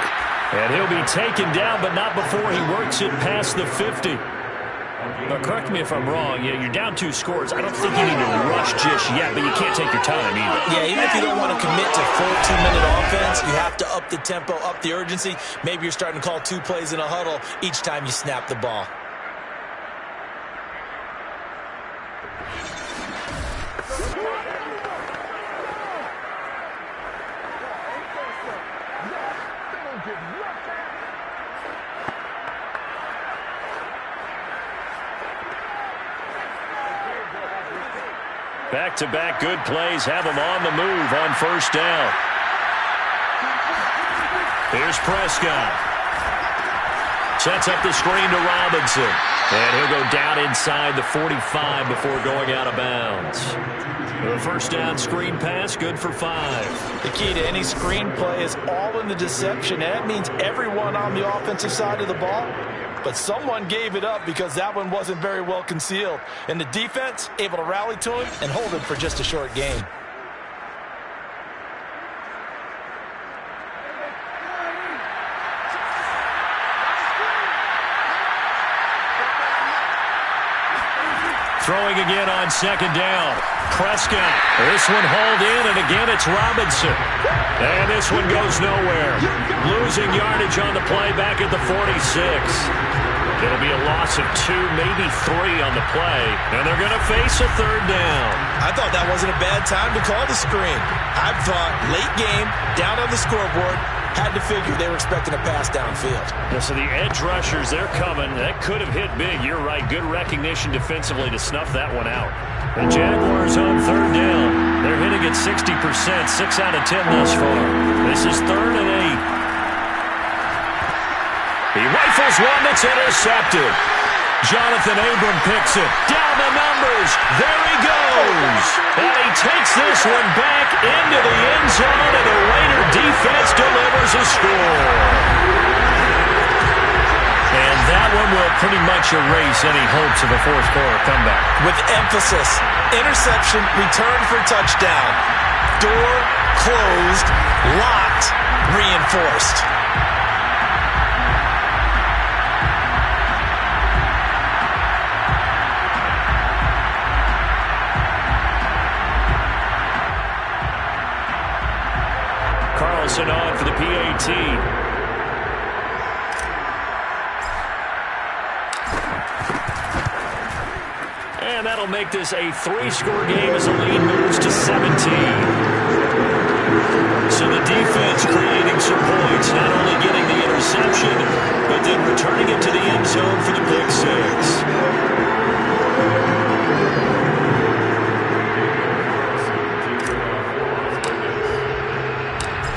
And he'll be taken down, but not before he works it past the 50. But correct me if I'm wrong. Yeah, you're down 2 scores. I don't think you need to rush just yet, but you can't take your time either. Yeah, even if you don't want to commit to full 2-minute offense, you have to up the tempo, up the urgency. Maybe you're starting to call 2 plays in a huddle each time you snap the ball. Back-to-back good plays have them on the move on 1st down. Here's Prescott. Sets up the screen to Robinson. And he'll go down inside the 45 before going out of bounds. The 1st down screen pass, good for 5. The key to any screen play is all in the deception. That means everyone on the offensive side of the ball. But someone gave it up because that one wasn't very well concealed. And the defense able to rally to him and hold him for just a short gain. Throwing again on 2nd down. Prescott. This one hauled in, and again it's Robinson. And this one goes nowhere. Losing yardage on the play back at the 46. It'll be a loss of 2, maybe 3 on the play. And they're going to face a 3rd down. I thought that wasn't a bad time to call the screen. I thought late game, down on the scoreboard, had to figure they were expecting a pass downfield. Yeah, so the edge rushers, they're coming. That could have hit big. You're right. Good recognition defensively to snuff that one out. The Jaguars on 3rd down. They're hitting at 60%, 6 out of 10 thus far. This is 3rd and 8. He rifles one that's intercepted. Jonathan Abram picks it. Down the numbers. There he goes. And he takes this one back into the end zone, and the Raider defense delivers a score. And that one will pretty much erase any hopes of a 4th-quarter comeback. With emphasis, interception, return for touchdown. Door closed, locked, reinforced. Carlson on for the PAT. And that'll make this a 3-score game as the lead moves to 17. So the defense creating some points, not only getting the interception, but then returning it to the end zone for the pick 6.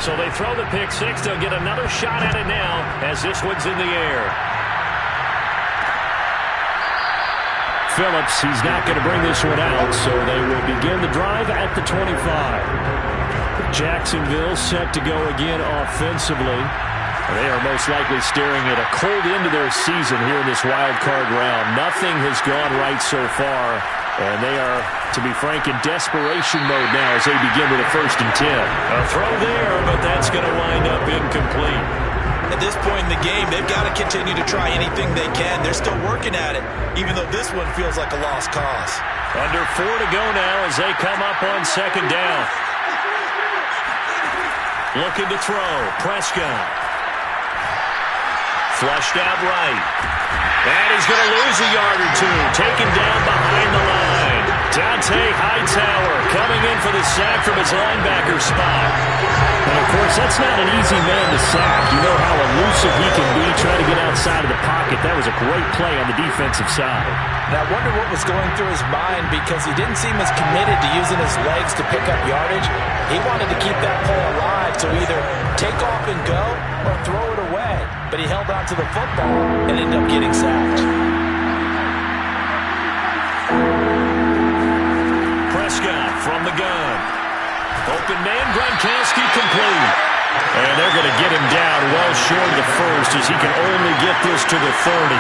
So they throw the pick 6. They'll get another shot at it now as this one's in the air. Phillips, he's not going to bring this one out, so they will begin the drive at the 25. Jacksonville set to go again offensively. They are most likely staring at a cold end to their season here in this wild card round. Nothing has gone right so far, and they are, to be frank, in desperation mode now as they begin with a 1st and 10. A throw there, but that's going to wind up incomplete. At this point in the game, they've got to continue to try anything they can. They're still working at it, even though this one feels like a lost cause. Under 4 to go now as they come up on 2nd down. Looking to throw. Prescott. Flushed out right. And he's going to lose a yard or 2. Taken down behind the line. Dante Hightower coming in for the sack from his linebacker spot. And of course, that's not an easy man to sack. You know how elusive he can be trying to get outside of the pocket. That was a great play on the defensive side. And I wonder what was going through his mind, because he didn't seem as committed to using his legs to pick up yardage. He wanted to keep that play alive to either take off and go or throw it away. But he held on to the football and ended up getting sacked. Prescott from the gun. Open man, Gronkowski complete. And they're going to get him down well short of the first, as he can only get this to the 30.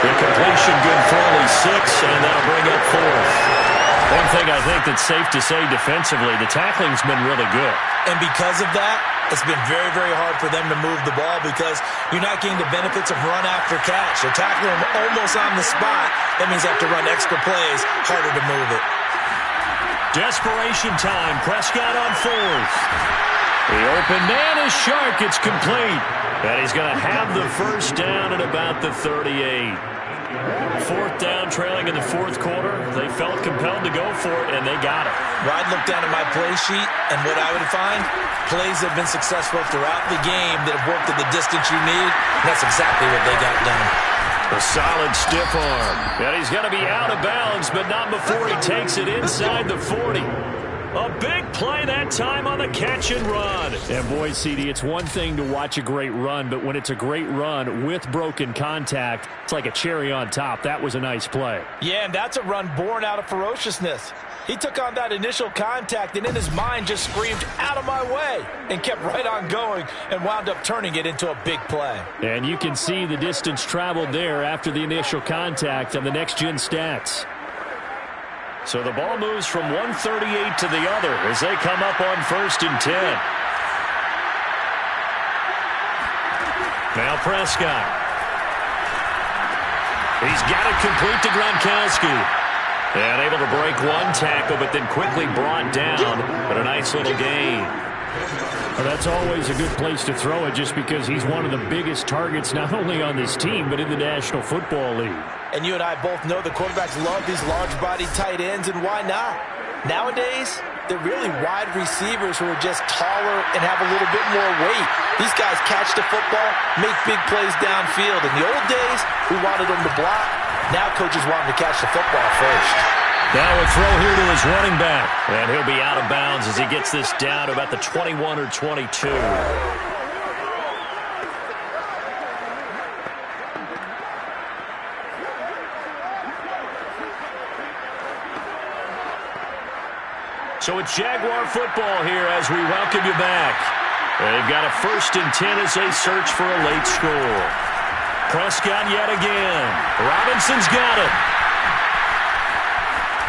The completion good for only 6, and that'll bring up 4th. One thing I think that's safe to say defensively, the tackling's been really good. And because of that, it's been very, very hard for them to move the ball, because you're not getting the benefits of run after catch. They're tackling them almost on the spot. That means they have to run extra plays, harder to move it. Desperation time. Prescott on 4th. The open man is Shark. It's complete. And he's going to have the first down at about the 38. 4th down, trailing in the 4th quarter. They felt compelled to go for it, and they got it. Well, I'd look down at my play sheet, and what I would find, plays that have been successful throughout the game that have worked at the distance you need, and that's exactly what they got done. A solid stiff arm. And he's going to be out of bounds, but not before he takes it inside the 40. A big play that time on the catch and run. And boy, CD, it's one thing to watch a great run, but when it's a great run with broken contact, it's like a cherry on top. That was a nice play. Yeah, and that's a run born out of ferociousness. He took on that initial contact and in his mind just screamed, "Out of my way," and kept right on going and wound up turning it into a big play. And you can see the distance traveled there after the initial contact on the next-gen stats. So the ball moves from 138 to the other as they come up on 1st and 10. Now Prescott. He's got it complete to Gronkowski. And able to break one tackle, but then quickly brought down. But a nice little gain. Well, that's always a good place to throw it, just because he's one of the biggest targets not only on this team, but in the National Football League. And you and I both know the quarterbacks love these large-bodied tight ends, and why not? Nowadays, they're really wide receivers who are just taller and have a little bit more weight. These guys catch the football, make big plays downfield. In the old days, we wanted them to block. Now coaches want him to catch the football first. Now a throw here to his running back. And he'll be out of bounds as he gets this down to about the 21 or 22. So it's Jaguar football here as we welcome you back. They've got a 1st and 10 as they search for a late score. Prescott yet again. Robinson's got it.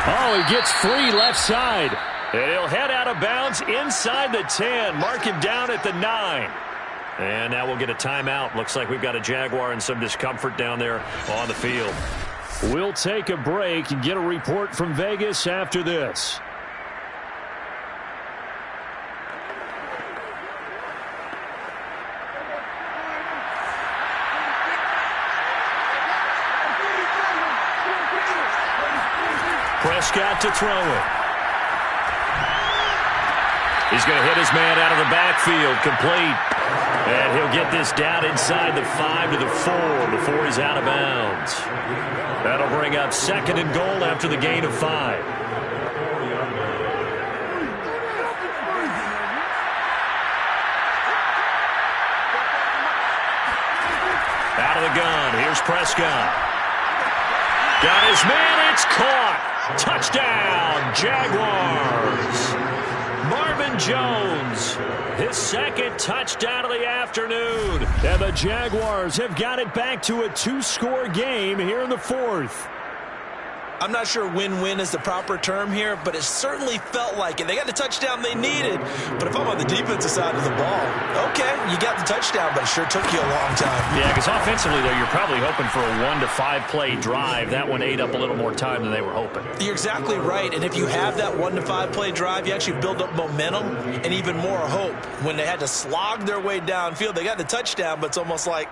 Oh, he gets free left side. And he'll head out of bounds inside the 10. Mark him down at the 9. And now we'll get a timeout. Looks like we've got a Jaguar and some discomfort down there on the field. We'll take a break and get a report from Vegas after this. Prescott to throw it. He's going to hit his man out of the backfield, complete. And he'll get this down inside the 5 to the 4 before he's out of bounds. That'll bring up 2nd and goal after the gain of 5. Out of the gun, here's Prescott. Got his man, it's caught. Touchdown, Jaguars. Marvin Jones, his 2nd touchdown of the afternoon. And the Jaguars have got it back to a 2-score game here in the 4th. I'm not sure win-win is the proper term here, but it certainly felt like it. They got the touchdown they needed, but if I'm on the defensive side of the ball, okay, you got the touchdown, but it sure took you a long time. Yeah, because offensively, though, you're probably hoping for a 1 to 5 play drive. That one ate up a little more time than they were hoping. You're exactly right, and if you have that 1 to 5 play drive, you actually build up momentum and even more hope. When they had to slog their way downfield, they got the touchdown, but it's almost like,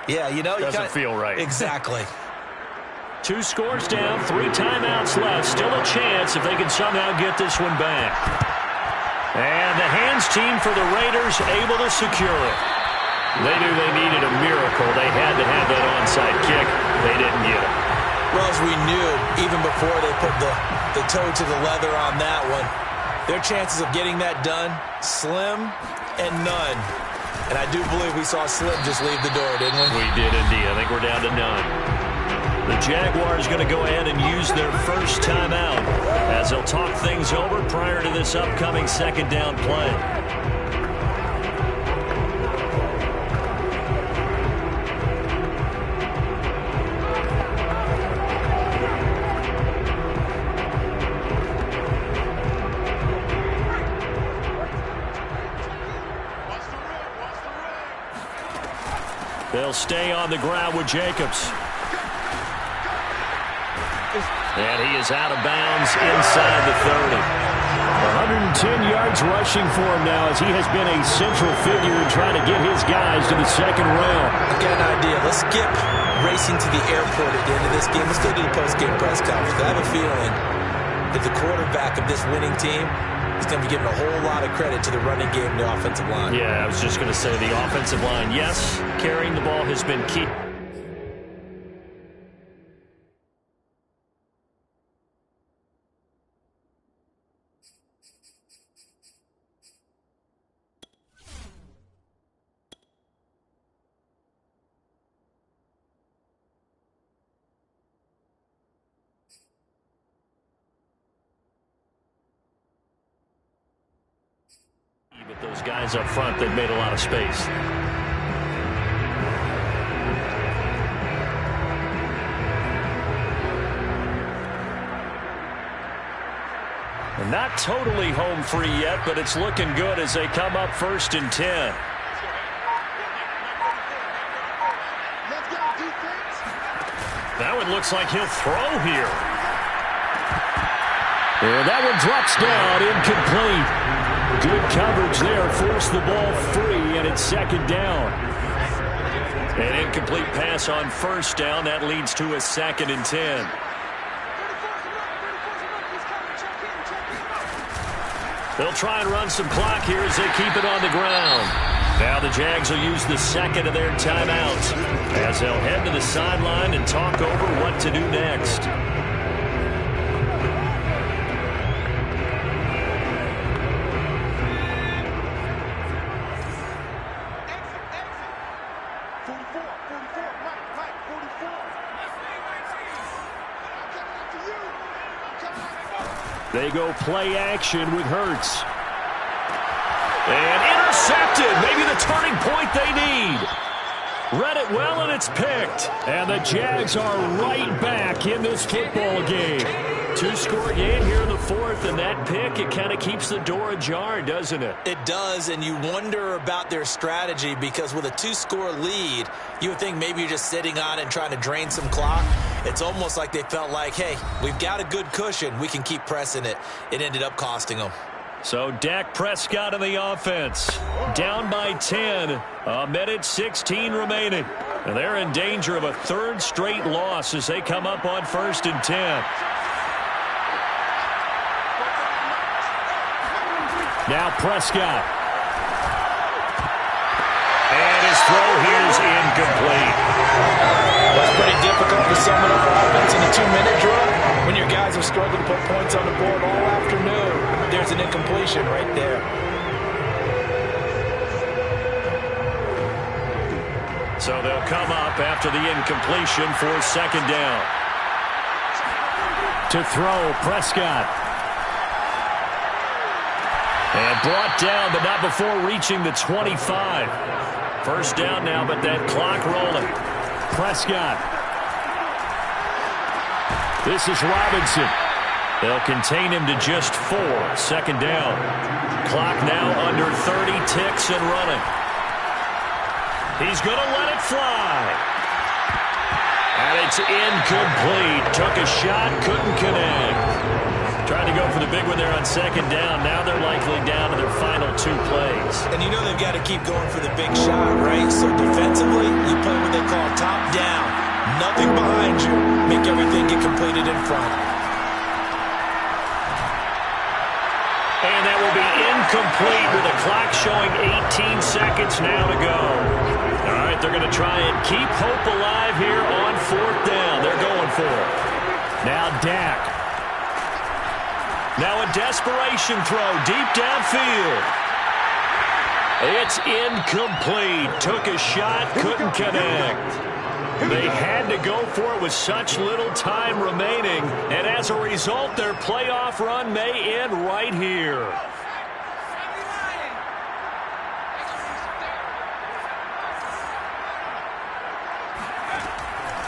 Yeah, you know. Doesn't feel right. Exactly. 2 scores down, 3 timeouts left. Still a chance if they can somehow get this one back. And the hands team for the Raiders able to secure it. They knew they needed a miracle. They had to have that onside kick. They didn't get it. Well, as we knew, even before they put the toe to the leather on that one, their chances of getting that done, slim and none. And I do believe we saw Slim just leave the door, didn't we? We did indeed. I think we're down to none. The Jaguars going to go ahead and use their first timeout as they'll talk things over prior to this upcoming second down play. They'll stay on the ground with Jacobs. And he is out of bounds inside the 30. 110 yards rushing for him now as he has been a central figure in trying to get his guys to the second round. I got an idea. Let's skip racing to the airport at the end of this game. Let's go to the post-game press conference. I have a feeling that the quarterback of this winning team is going to be giving a whole lot of credit to the running game and the offensive line. Yeah, I was just going to say the offensive line, yes, carrying the ball has been key. But those guys up front, they've made a lot of space. And not totally home free yet, but it's looking good as they come up 1st and 10. That one looks like he'll throw here. And that one drops down, incomplete. Good coverage there, forced the ball free, and it's second down. An incomplete pass on 1st down. That leads to a 2nd and 10. They'll try and run some clock here as they keep it on the ground. Now the Jags will use the second of their timeouts as they'll head to the sideline and talk over what to do next. They go play action with Hurts. And intercepted. Maybe the turning point they need. Read it well, and it's picked. And the Jags are right back in this football game. 2-score game here in the 4th, and that pick, it kind of keeps the door ajar, doesn't it? It does, and you wonder about their strategy because with a 2-score lead, you would think maybe you're just sitting on it and trying to drain some clock. It's almost like they felt like, hey, we've got a good cushion. We can keep pressing it. It ended up costing them. So Dak Prescott in the offense. Down by 10. A minute 16 remaining. And they're in danger of a 3rd straight loss as they come up on 1st and 10. Now Prescott. And his throw here is incomplete. That's pretty difficult to sum it up offense in a 2-minute drill when your guys have struggled to put points on the board all afternoon. There's an incompletion right there. So they'll come up after the incompletion for 2nd down. To throw, Prescott. And brought down, but not before reaching the 25. 1st down now, but that clock rolling. Prescott. This is Robinson. They'll contain him to just 4. 2nd down. Clock now under 30 ticks and running. He's going to let it fly. And it's incomplete. Took a shot, couldn't connect. Trying to go for the big one there on 2nd down. Now they're likely down to their final 2 plays. And you know they've got to keep going for the big shot, right? So defensively, you it in front. And that will be incomplete with the clock showing 18 seconds now to go. All right, they're going to try and keep hope alive here on 4th down. They're going for it. Now Dak. Now a desperation throw deep downfield. It's incomplete. Took a shot, couldn't connect. They had to go for it with such little time remaining, and as a result, their playoff run may end right here.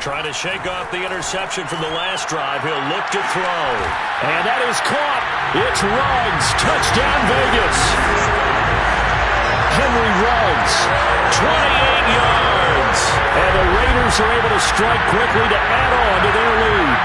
Trying to shake off the interception from the last drive. He'll look to throw. And that is caught. It's Ruggs. Touchdown, Vegas. Henry Ruggs, 28 yards. And the Raiders are able to strike quickly to add on to their lead.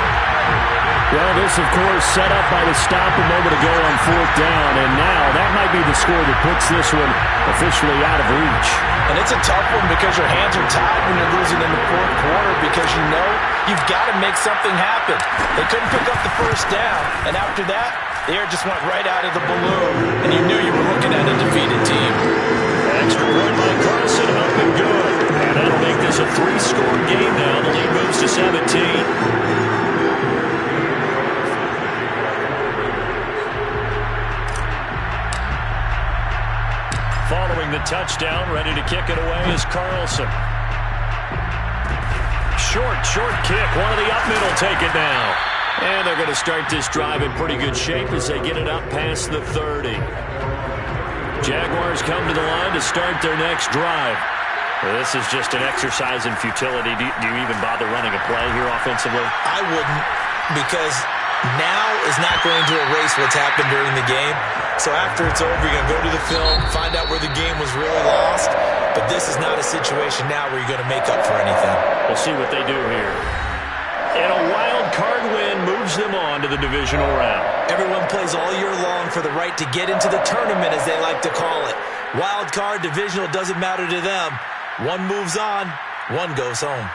Well, this, of course, set up by the stop a moment ago on 4th down. And now that might be the score that puts this one officially out of reach. And it's a tough one because your hands are tied when you're losing in the 4th quarter because you know you've got to make something happen. They couldn't pick up the first down, and after that, the air just went right out of the balloon, and you knew you were looking at a defeated team. Extra point by Carson, up and good. And that'll make this a 3-score game now. The lead moves to 17. Following the touchdown, ready to kick it away is Carlson. Short kick. One of the up middle take it now. And they're going to start this drive in pretty good shape as they get it up past the 30. Jaguars come to the line to start their next drive. Well, this is just an exercise in futility. Do you even bother running a play here offensively? I wouldn't, because now is not going to erase what's happened during the game. So after it's over, you're going to go to the film, find out where the game was really lost. But this is not a situation now where you're going to make up for anything. We'll see what they do here. And a wild card win moves them on to the divisional round. Everyone plays all year long for the right to get into the tournament, as they like to call it. Wild card, divisional, doesn't matter to them. One moves on, one goes home.